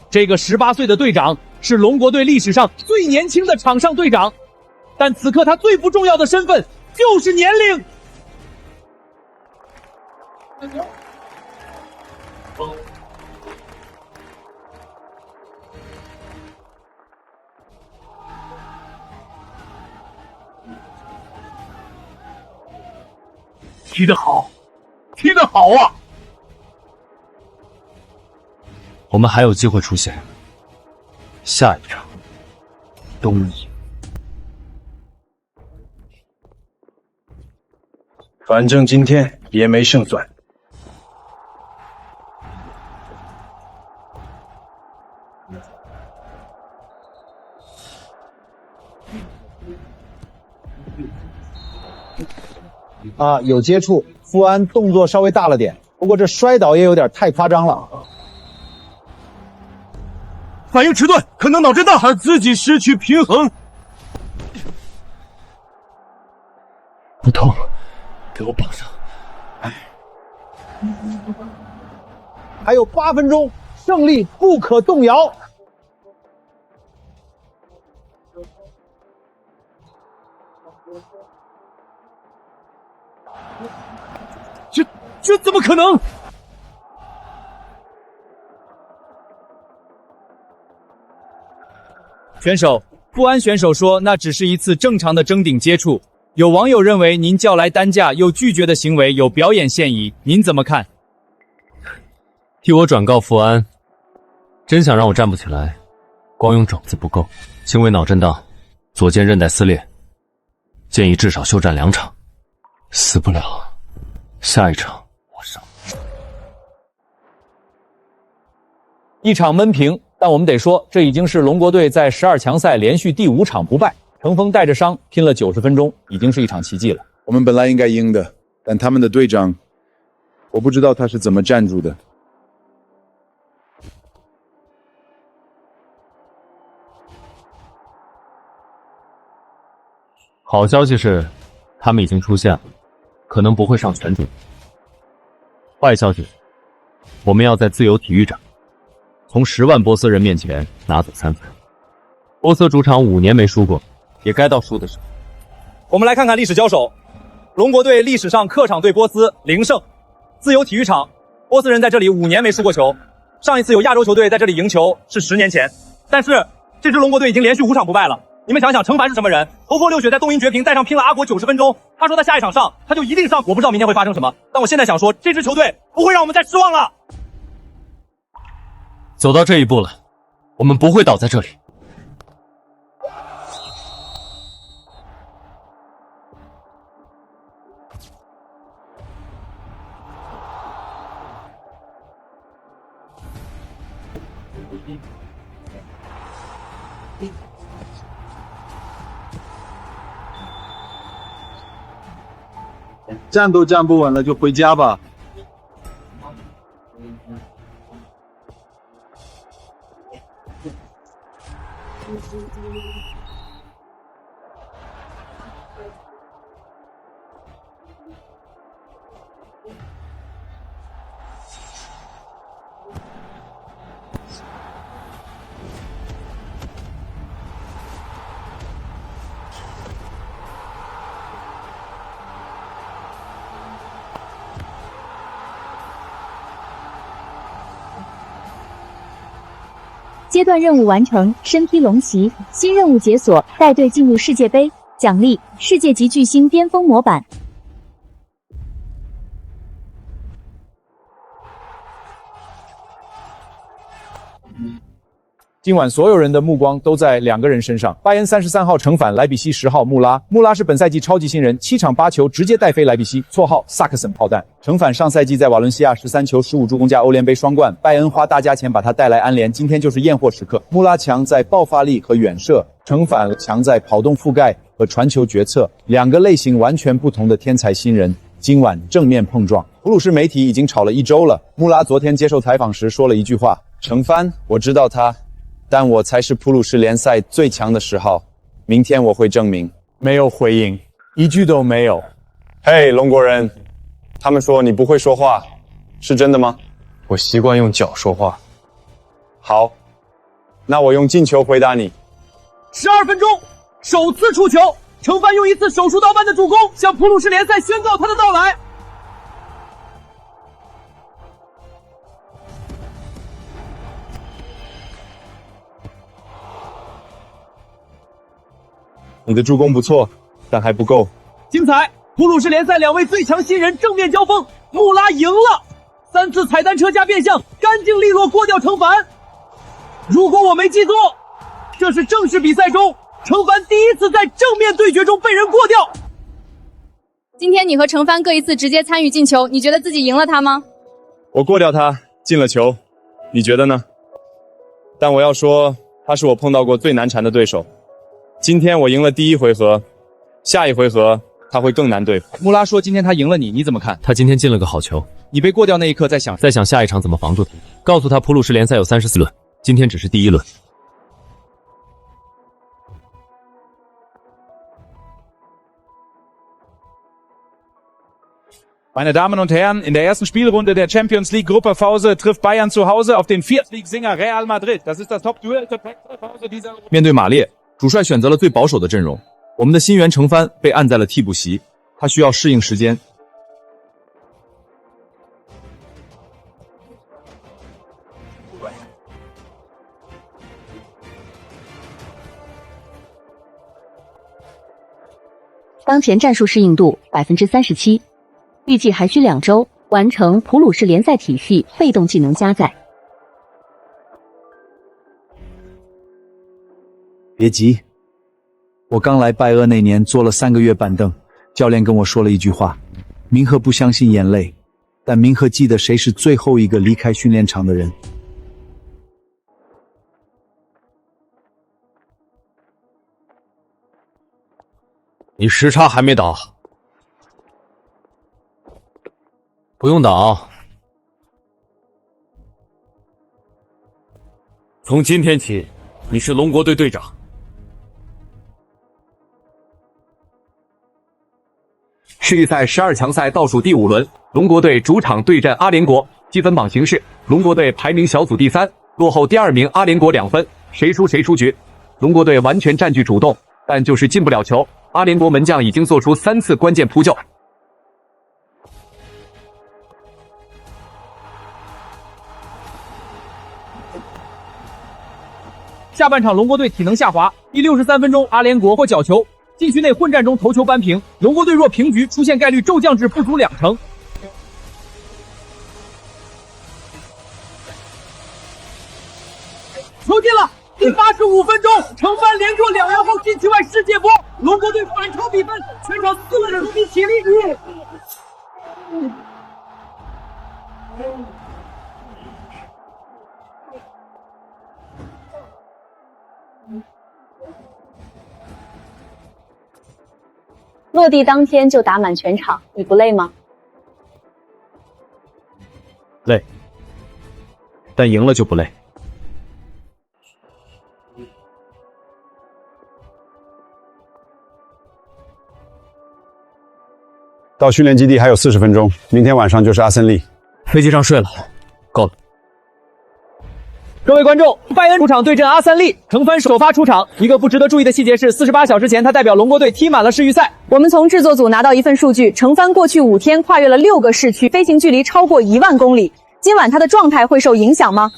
这个18岁的队长是龙国队历史上最年轻的场上队长，但此刻他最不重要的身份就是年龄。踢得好，踢得好啊！我们还有机会出线，下一场东赢。反正今天也没胜算。啊，有接触，富安动作稍微大了点，不过这摔倒也有点太夸张了。反应迟钝，可能脑震荡，他自己失去平衡。不痛，给我绑上。还有8分钟，胜利不可动摇。这怎么可能？选手，富安选手说那只是一次正常的争顶接触。有网友认为您叫来担架又拒绝的行为有表演嫌疑，您怎么看？替我转告富安，真想让我站不起来，光用肘子不够，轻微脑震荡，左肩韧带撕裂，建议至少休战2场。死不了，下一场我上。一场闷平，但我们得说，这已经是龙国队在12强赛连续第5场不败。程峰带着伤拼了90分钟，已经是一场奇迹了。我们本来应该赢的，但他们的队长，我不知道他是怎么站住的。好消息是，他们已经出现了，可能不会上全主。坏消息，我们要在自由体育场，从10万波斯人面前拿走3分。波斯主场5年没输过，也该到输的时候。我们来看看历史交手，龙国队历史上客场对波斯0胜，自由体育场，波斯人在这里5年没输过球，上一次有亚洲球队在这里赢球是10年前，但是这支龙国队已经连续5场不败了。你们想想，程凡是什么人？头破流血在东瀛绝平带上拼了阿国90分钟，他说他下一场上他就一定上，我不知道明天会发生什么，但我现在想说，这支球队不会让我们再失望了。走到这一步了，我们不会倒在这里。站都站不稳了，就回家吧。阶段任务完成，身披龙旗，新任务解锁，带队进入世界杯，奖励世界级巨星巅峰模板。今晚所有人的目光都在2个人身上，拜恩33号程返，莱比锡10号穆拉。穆拉是本赛季超级新人，7场8球直接带飞莱比锡，绰号萨克森炮弹。程返上赛季在瓦伦西亚13球15助攻加欧联杯双冠，拜恩花大价钱把他带来安联，今天就是验货时刻。穆拉强在爆发力和远射，程返强在跑动覆盖和传球决策，2个类型完全不同的天才新人，今晚正面碰撞。普鲁士媒体已经吵了1周了，穆拉昨天接受采访时说了一句话：程帆，我知道他，但我才是普鲁士联赛最强的10号，明天我会证明。没有回应，一句都没有。嘿，龙国人，他们说你不会说话，是真的吗？我习惯用脚说话。好，那我用进球回答你。12分钟，首次触球，程帆用一次手术刀般的助攻，向普鲁士联赛宣告他的到来。你的助攻不错，但还不够。精彩！普鲁士联赛2位最强新人正面交锋，穆拉赢了，3次踩单车加变向，干净利落过掉程帆。如果我没记错，这是正式比赛中程帆第一次在正面对决中被人过掉。今天你和程帆各一次直接参与进球，你觉得自己赢了他吗？我过掉他，进了球，你觉得呢？但我要说，他是我碰到过最难缠的对手。今天我赢了第1回合，下一回合他会更难对付。穆拉说今天他赢了你，你怎么看？他今天进了个好球。你被过掉那一刻在想下一场怎么防住他。告诉他普鲁士联赛有34轮，今天只是第1轮。Meine Damen und Herren, in der ersten Spielrunde der Champions League Gruppenphase trifft Bayern zu Hause auf den Viertligsinger Real Madrid. Das ist das Top-Duell zur Phase dieser... 面对马列，主帅选择了最保守的阵容。我们的新援程帆被按在了替补席，他需要适应时间。当前战术适应度37%，预计还需2周完成普鲁士联赛体系被动技能加载。别急，我刚来拜厄那年坐了3个月板凳，教练跟我说了一句话：明赫不相信眼泪，但明赫记得谁是最后一个离开训练场的人。你时差还没倒，不用倒。从今天起，你是龙国队队长。世预赛12强赛倒数第5轮，龙国队主场对阵阿联国。积分榜形势，龙国队排名小组第3，落后第2名阿联国2分，谁输谁出局。龙国队完全占据主动，但就是进不了球。阿联国门将已经做出3次关键扑救。下半场龙国队体能下滑，第63分钟阿联国获角球，禁区内混战中头球扳平，龙国队若平局，出现概率骤降至不足2成。球进了！第85分钟，程帆连过2人后禁区外世界波，龙国队反超比分，全场4万人民起立。落地当天就打满全场，你不累吗？累，但赢了就不累。到训练基地还有40分钟，明天晚上就是阿森利。飞机上睡了，够了。各位观众，拜恩主场对阵阿森利，程帆首发出场。一个不值得注意的细节是，48小时前他代表龙国队踢满了世预赛。我们从制作组拿到一份数据，程帆过去5天跨越了6个市区，飞行距离超过1万公里。今晚他的状态会受影响吗？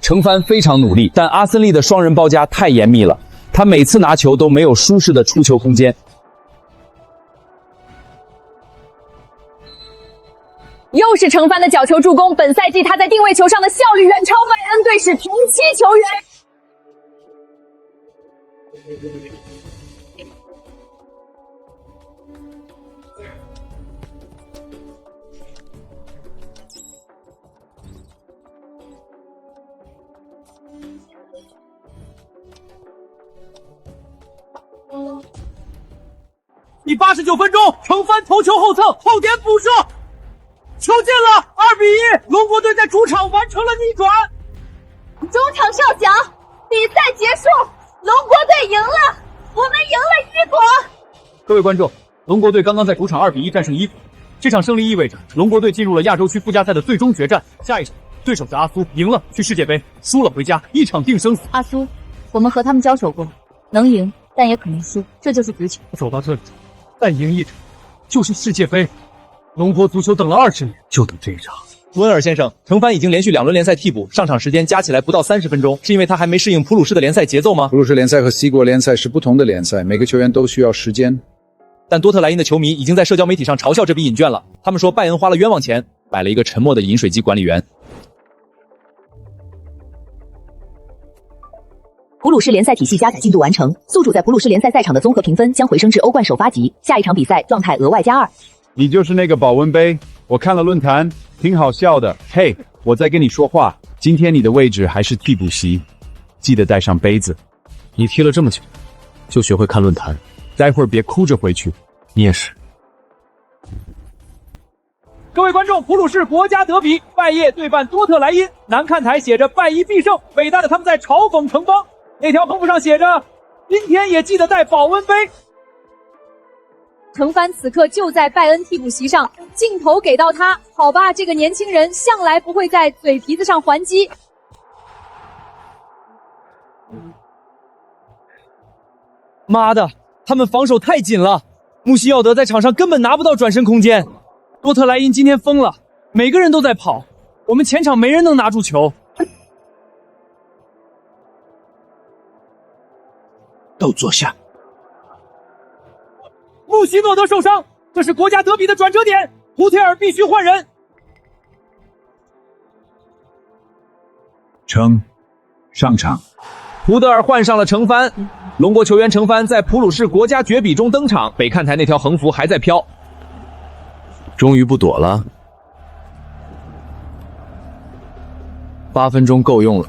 程帆非常努力，但阿森利的双人包夹太严密了，他每次拿球都没有舒适的出球空间。又是程帆的角球助攻，本赛季他在定位球上的效率远超拜恩队史同期球员。第89分钟，程帆头球后侧后点补射，球进了，2比1，龙国队在主场完成了逆转。中场哨响，比赛结束，龙国队赢了，我们赢了一国。各位观众，龙国队刚刚在主场2比1战胜伊国，这场胜利意味着龙国队进入了亚洲区附加赛的最终决战。下一场对手是阿苏，赢了去世界杯，输了回家，一场定生死。阿苏，我们和他们交手过，能赢，但也可能输，这就是足球。走到这里，再赢一场就是世界杯。龙国足球等了20年，就等这一场。温尔先生，程帆已经连续2轮联赛替补，上场时间加起来不到30分钟，是因为他还没适应普鲁士的联赛节奏吗？普鲁士联赛和西国联赛是不同的联赛，每个球员都需要时间。但多特莱因的球迷已经在社交媒体上嘲笑这笔引券了，他们说拜恩花了冤枉钱，摆了一个沉默的饮水机管理员。普鲁士联赛体系加载进度完成，宿主在普鲁士联赛赛场的综合评分将回升至欧冠首发级，下一场比赛状态额外加2。你就是那个保温杯，我看了论坛，挺好笑的。嘿，我在跟你说话，今天你的位置还是替补席，记得带上杯子。你踢了这么久，就学会看论坛，待会儿别哭着回去。你也是。各位观众，普鲁士国家德比，拜叶对半多特莱因，南看台写着拜一必胜，伟大的他们在嘲讽城邦。那条横幅上写着今天也记得带保温杯。程帆此刻就在拜恩替补席上，镜头给到他，好吧，这个年轻人向来不会在嘴皮子上还击。妈的，他们防守太紧了，穆西奥德在场上根本拿不到转身空间。多特莱因今天疯了，每个人都在跑，我们前场没人能拿住球。都坐下。穆西诺德受伤，这是国家德比的转折点，胡特尔必须换人。程上场。胡德尔换上了程帆，龙国球员程帆在普鲁士国家绝比中登场，北看台那条横幅还在飘。终于不躲了，8分钟够用了。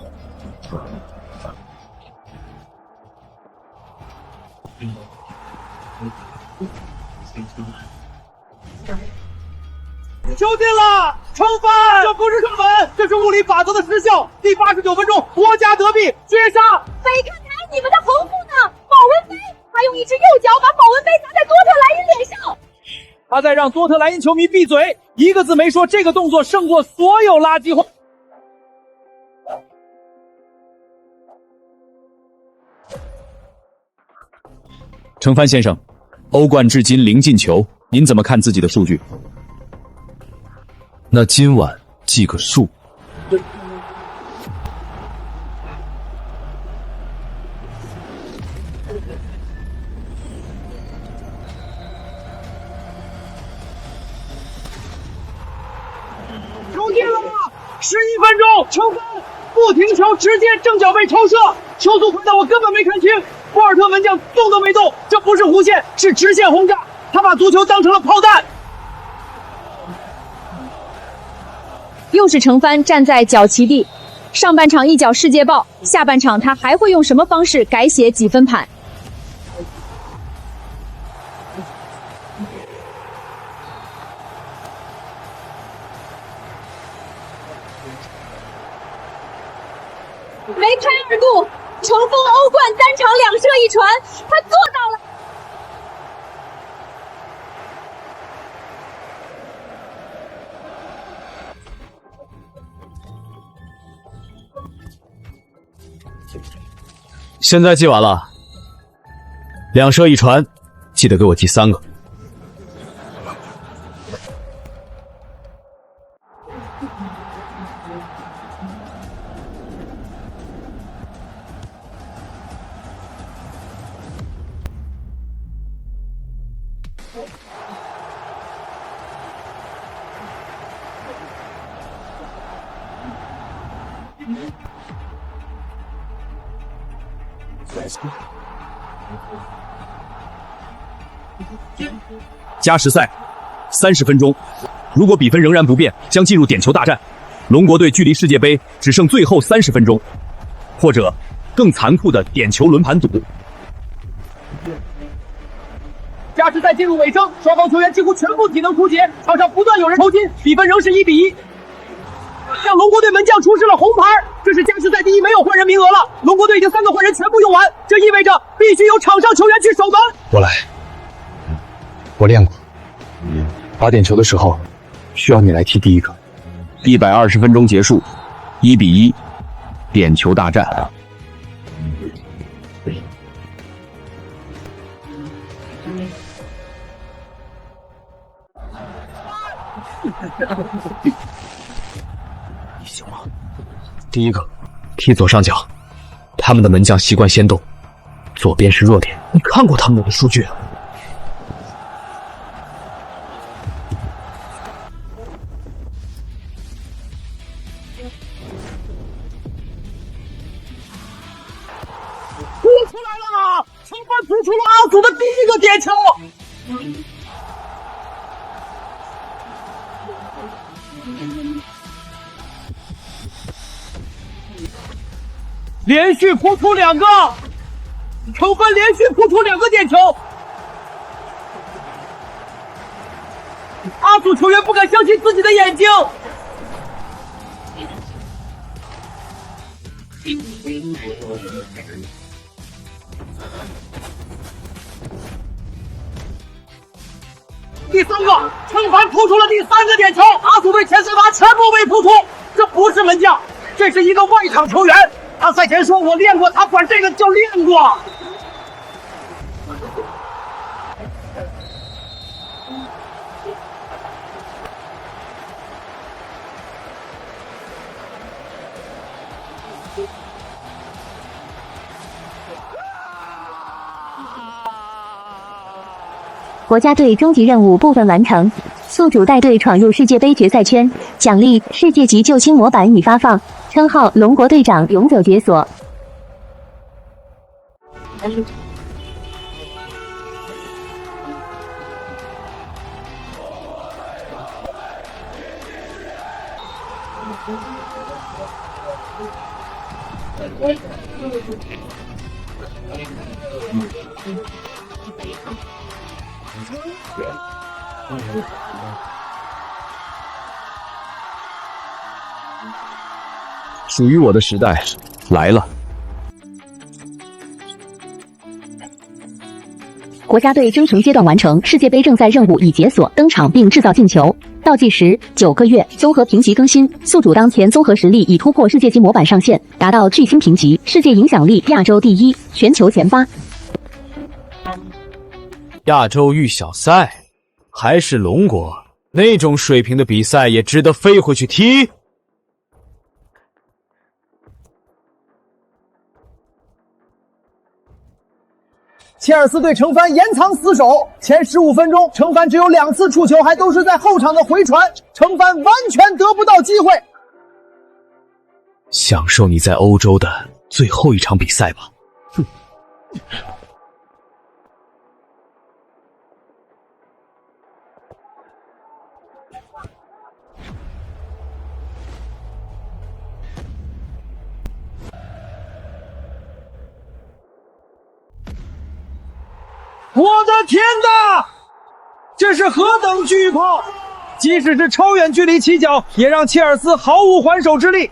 球进了，程帆，这不是射门，这是物理法则的失效。第89分钟，国家德比绝杀。北看台，你们的横幅呢？保温杯，他用一只右脚把保温杯砸在多特莱因脸上。他在让多特莱因球迷闭嘴，一个字没说。这个动作胜过所有垃圾话。程帆先生，欧冠至今0进球，您怎么看自己的数据？那今晚记个数。球进了，11分钟，程帆不停球，直接正脚被抽射，球速快到我根本没看清。博尔特门将动都没动，这不是弧线，是直线轰炸，他把足球当成了炮弹。又是程帆站在脚旗地，上半场一脚世界报，下半场他还会用什么方式改写几分盘？梅开二度，重封欧冠单场2射1传，他做到了。现在记完了，2射1传，记得给我记3个。加时赛30分钟，如果比分仍然不变，将进入点球大战。龙国队距离世界杯只剩最后30分钟，或者更残酷的点球轮盘赌。加加时赛进入尾声，双方球员几乎全部体能枯竭，场上不断有人抽筋，比分仍是1-1。向龙国队门将出示了红牌，这是加时赛第一，没有换人名额了。龙国队已经3个换人全部用完，这意味着必须由场上球员去守门。我来，我练过，打点球的时候需要你来踢第一个。120分钟结束，1-1，点球大战。行吗？第一个，踢左上角，他们的门将习惯先动，左边是弱点。你看过他们的数据？扑出来了！成班扑出了阿祖的第一个点球。连续扑出2个，成班连续扑出2个点球。阿祖球员不敢相信自己的眼睛。第3个，成班扑出了第3个点球，阿祖队前3罚全部被扑出，这不是门将，这是一个外场球员。他赛前说：“我练过，他管这个叫练过。”国家队终极任务部分完成，宿主带队闯入世界杯决赛圈，奖励世界级救星模板已发放，称号龙国队长永久解锁。属于我的时代来了。国家队征程阶段完成，世界杯正赛任务已解锁，登场并制造进球。倒计时9个月，综合评级更新，宿主当前综合实力已突破世界级模板上限，达到巨星评级，世界影响力亚洲第1，全球前8。亚洲预小赛，还是龙国那种水平的比赛也值得飞回去踢？切尔斯对成帆严藏死守，前15分钟，成帆只有2次触球，还都是在后场的回传，成帆完全得不到机会。享受你在欧洲的最后一场比赛吧。哼。我的天哪！这是何等巨炮！即使是超远距离起脚，也让切尔斯毫无还手之力。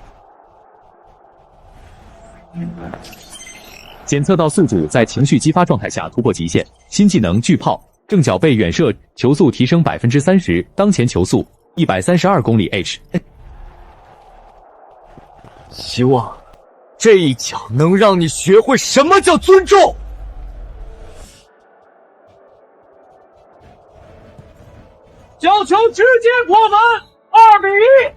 检测到宿主在情绪激发状态下突破极限，新技能巨炮，正脚背远射，球速提升30%，当前球速132公里 h。希望这一脚能让你学会什么叫尊重。角球直接破门，2-1。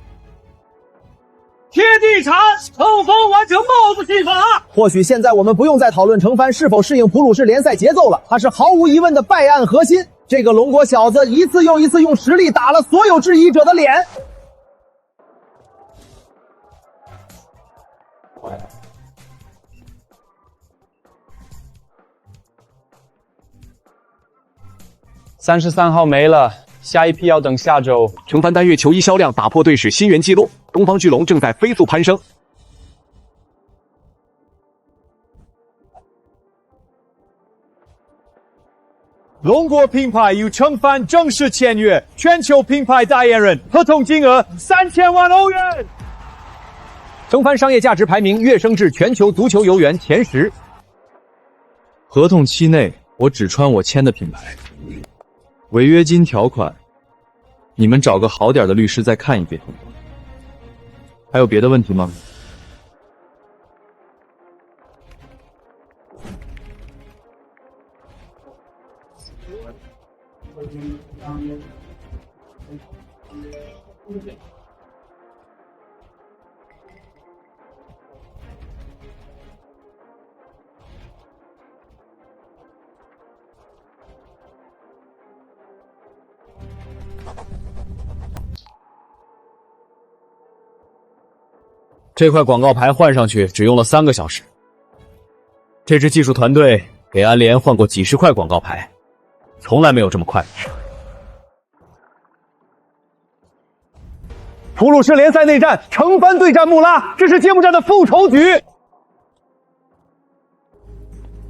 贴地铲，成风完成帽子戏法。或许现在我们不用再讨论成帆是否适应普鲁士联赛节奏了，他是毫无疑问的败案核心。这个龙国小子一次又一次用实力打了所有质疑者的脸。33号没了。下一批要等下周。成帆单月球衣销量打破队史新源纪录，东方巨龙正在飞速攀升。龙国品牌与程帆正式签约全球品牌代言人，合同金额3000万欧元。程帆商业价值排名跃升至全球足球游员前10。合同期内我只穿我签的品牌，违约金条款，你们找个好点的律师再看一遍。还有别的问题吗？这块广告牌换上去只用了3个小时。这支技术团队给安联换过几十块广告牌，从来没有这么快。普鲁士联赛内战，程帆对战穆拉，这是揭幕战的复仇局。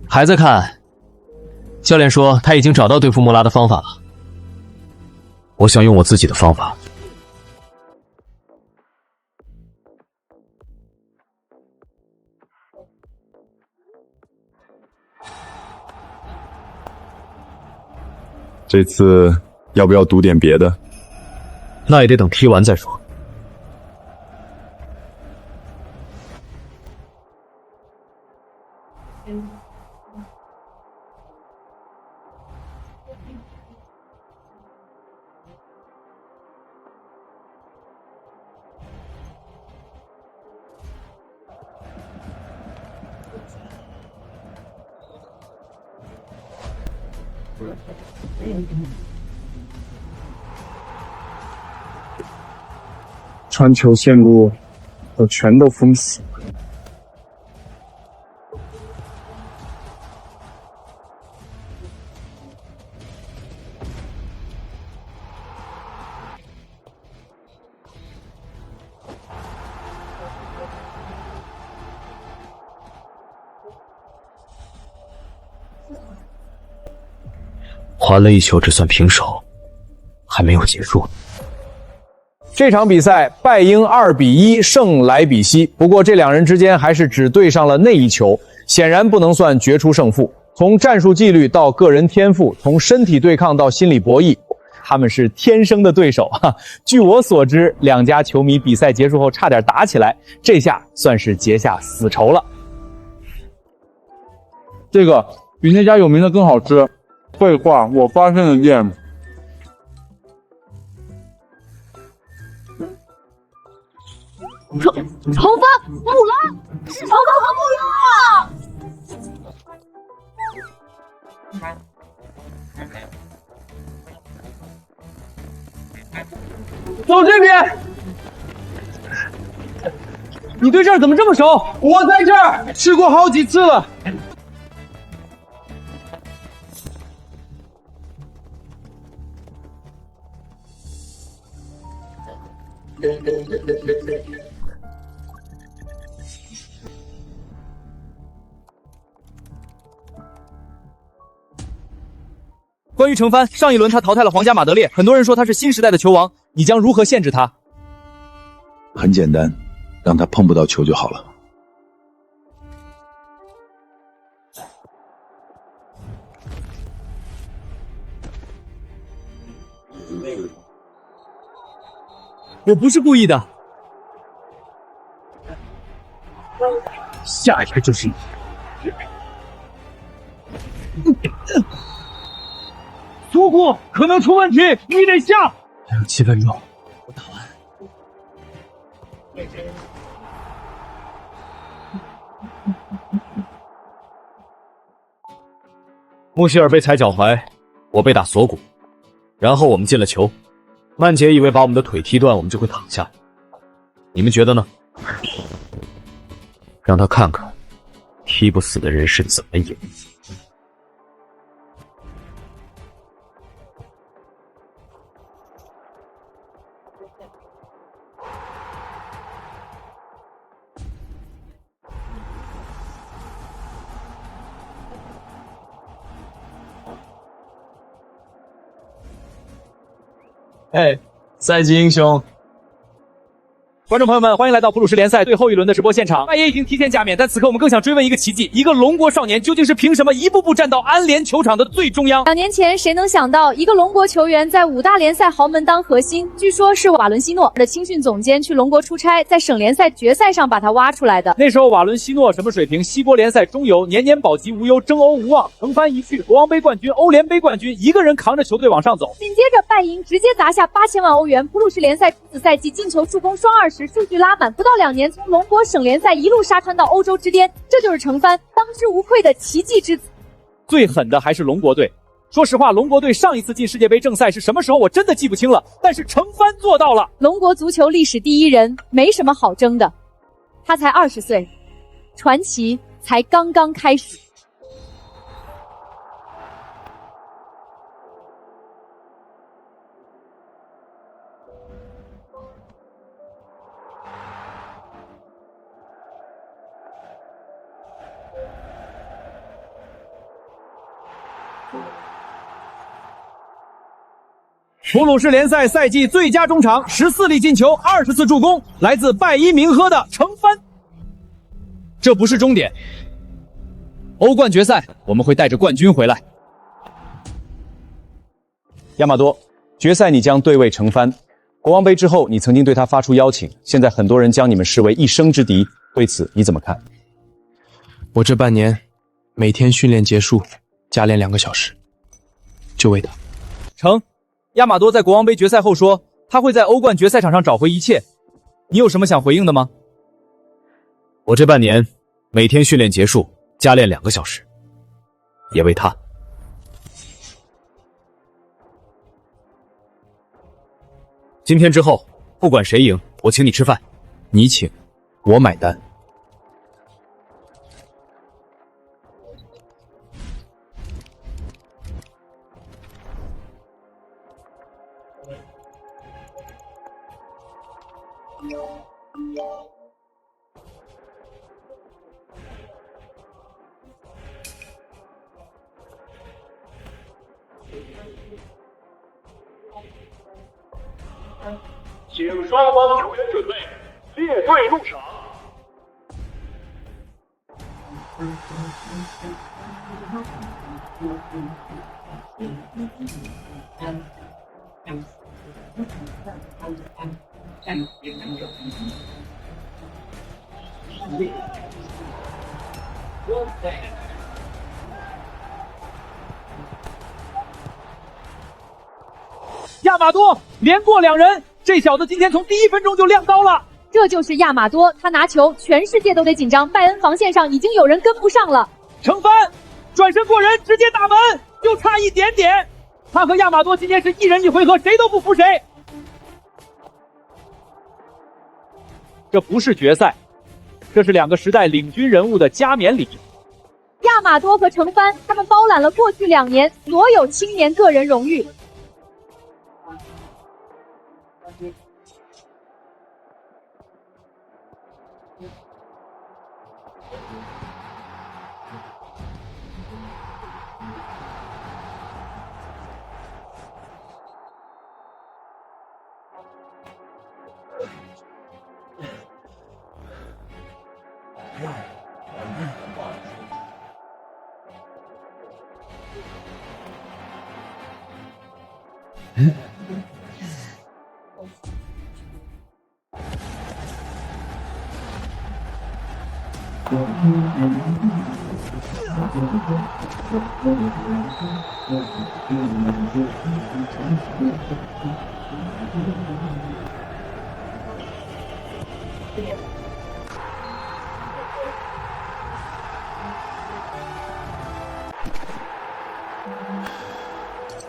还在看？教练说他已经找到对付穆拉的方法了。我想用我自己的方法。这次要不要赌点别的？那也得等踢完再说。传球线路我全都封死了。还了一球，只算平手，还没有结束。这场比赛，拜英2比1胜莱比锡。不过这两人之间还是只对上了那一球，显然不能算决出胜负。从战术纪律到个人天赋，从身体对抗到心理博弈，他们是天生的对手哈。据我所知，两家球迷比赛结束后差点打起来，这下算是结下死仇了。这个比那家有名的更好吃。废话，我发现的店。程帆、穆拉，是程帆和穆拉啊！走这边！你对这儿怎么这么熟？我在这儿吃过好几次了。关于程帆，上一轮他淘汰了皇家马德烈，很多人说他是新时代的球王，你将如何限制他？很简单，让他碰不到球就好了。我不是故意的。下一个就是你。苏库可能出问题，你得下。还有7分钟，我打完。穆希尔被踩脚踝，我被打锁骨，然后我们进了球。曼杰以为把我们的腿踢断，我们就会躺下。你们觉得呢？让他看看，踢不死的人是怎么赢。哎，赛季英雄。观众朋友们，欢迎来到普鲁士联赛最后一轮的直播现场。拜耶已经提前加冕，但此刻我们更想追问一个奇迹：一个龙国少年究竟是凭什么一步步站到安联球场的最中央？2年前，谁能想到一个龙国球员在5大联赛豪门当核心？据说是瓦伦西诺的青训总监去龙国出差，在省联赛决赛上把他挖出来的。那时候瓦伦西诺什么水平？西波联赛中游，年年保级无忧，争欧无望，乘帆一去，国王杯冠军、欧联杯冠军，一个人扛着球队往上走。紧接着拜银直接砸下8000万欧元，普鲁士联赛初子赛季进球、助攻双20，数据拉满。不到2年，从龙国省联赛一路杀穿到欧洲之巅，这就是成帆当之无愧的奇迹之子。最狠的还是龙国队。说实话，龙国队上一次进世界杯正赛是什么时候，我真的记不清了。但是成帆做到了。龙国足球历史第一人，没什么好争的。他才20岁，传奇才刚刚开始。普鲁士联赛赛季最佳中场，14粒进球，20次助攻，来自拜伊明赫的成帆。这不是终点，欧冠决赛我们会带着冠军回来。亚马多，决赛你将对位成帆。国王杯之后，你曾经对他发出邀请，现在很多人将你们视为一生之敌，对此你怎么看？我这半年每天训练结束，加练2个小时，就为他。成。亚马多在国王杯决赛后说，他会在欧冠决赛场上找回一切。你有什么想回应的吗？我这半年每天训练结束，加练2个小时，也为他。今天之后，不管谁赢，我请你吃饭。你请，我买单。请双方球员准备，列队入场。亚马多连过2人，这小子今天从第1分钟就亮刀了。这就是亚马多，他拿球，全世界都得紧张。拜恩防线上已经有人跟不上了。成帆转身过人，直接打门，就差一点点。他和亚马多今天是1人1回合，谁都不服谁。这不是决赛，这是2个时代领军人物的加冕礼。亚马多和成帆，他们包揽了过去2年所有青年个人荣誉。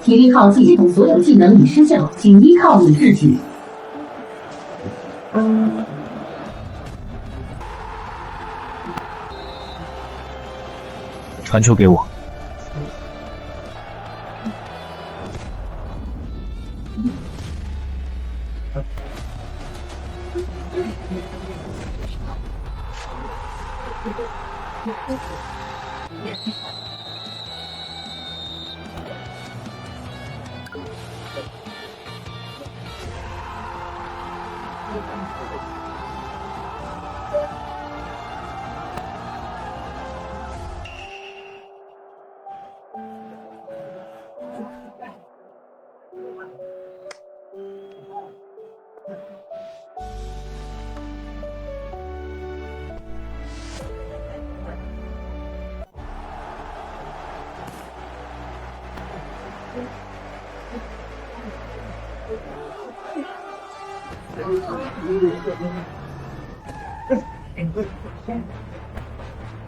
体力靠系统所有技能已失效，请依靠你自己。传球给我。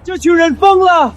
这群人疯了！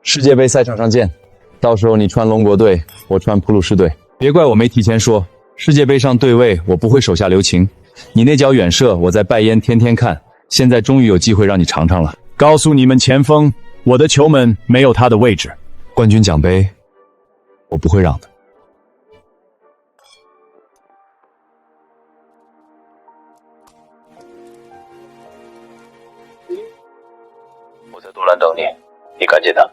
世界杯赛场上见，到时候你穿龙国队，我穿普鲁士队。别怪我没提前说，世界杯上对位我不会手下留情。你那脚远射，我在拜烟天天看，现在终于有机会让你尝尝了。告诉你们前锋，我的球门没有他的位置。冠军奖杯，我不会让的。我在杜兰等你，你看见他。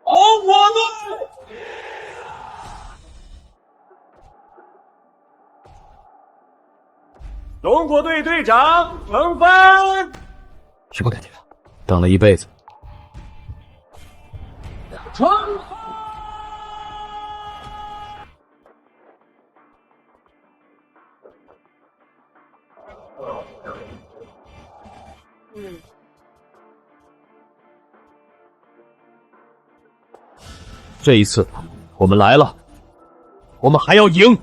红火队！龙国队队长程帆，什么感觉？等了一辈子。程这一次，我们来了，我们还要赢。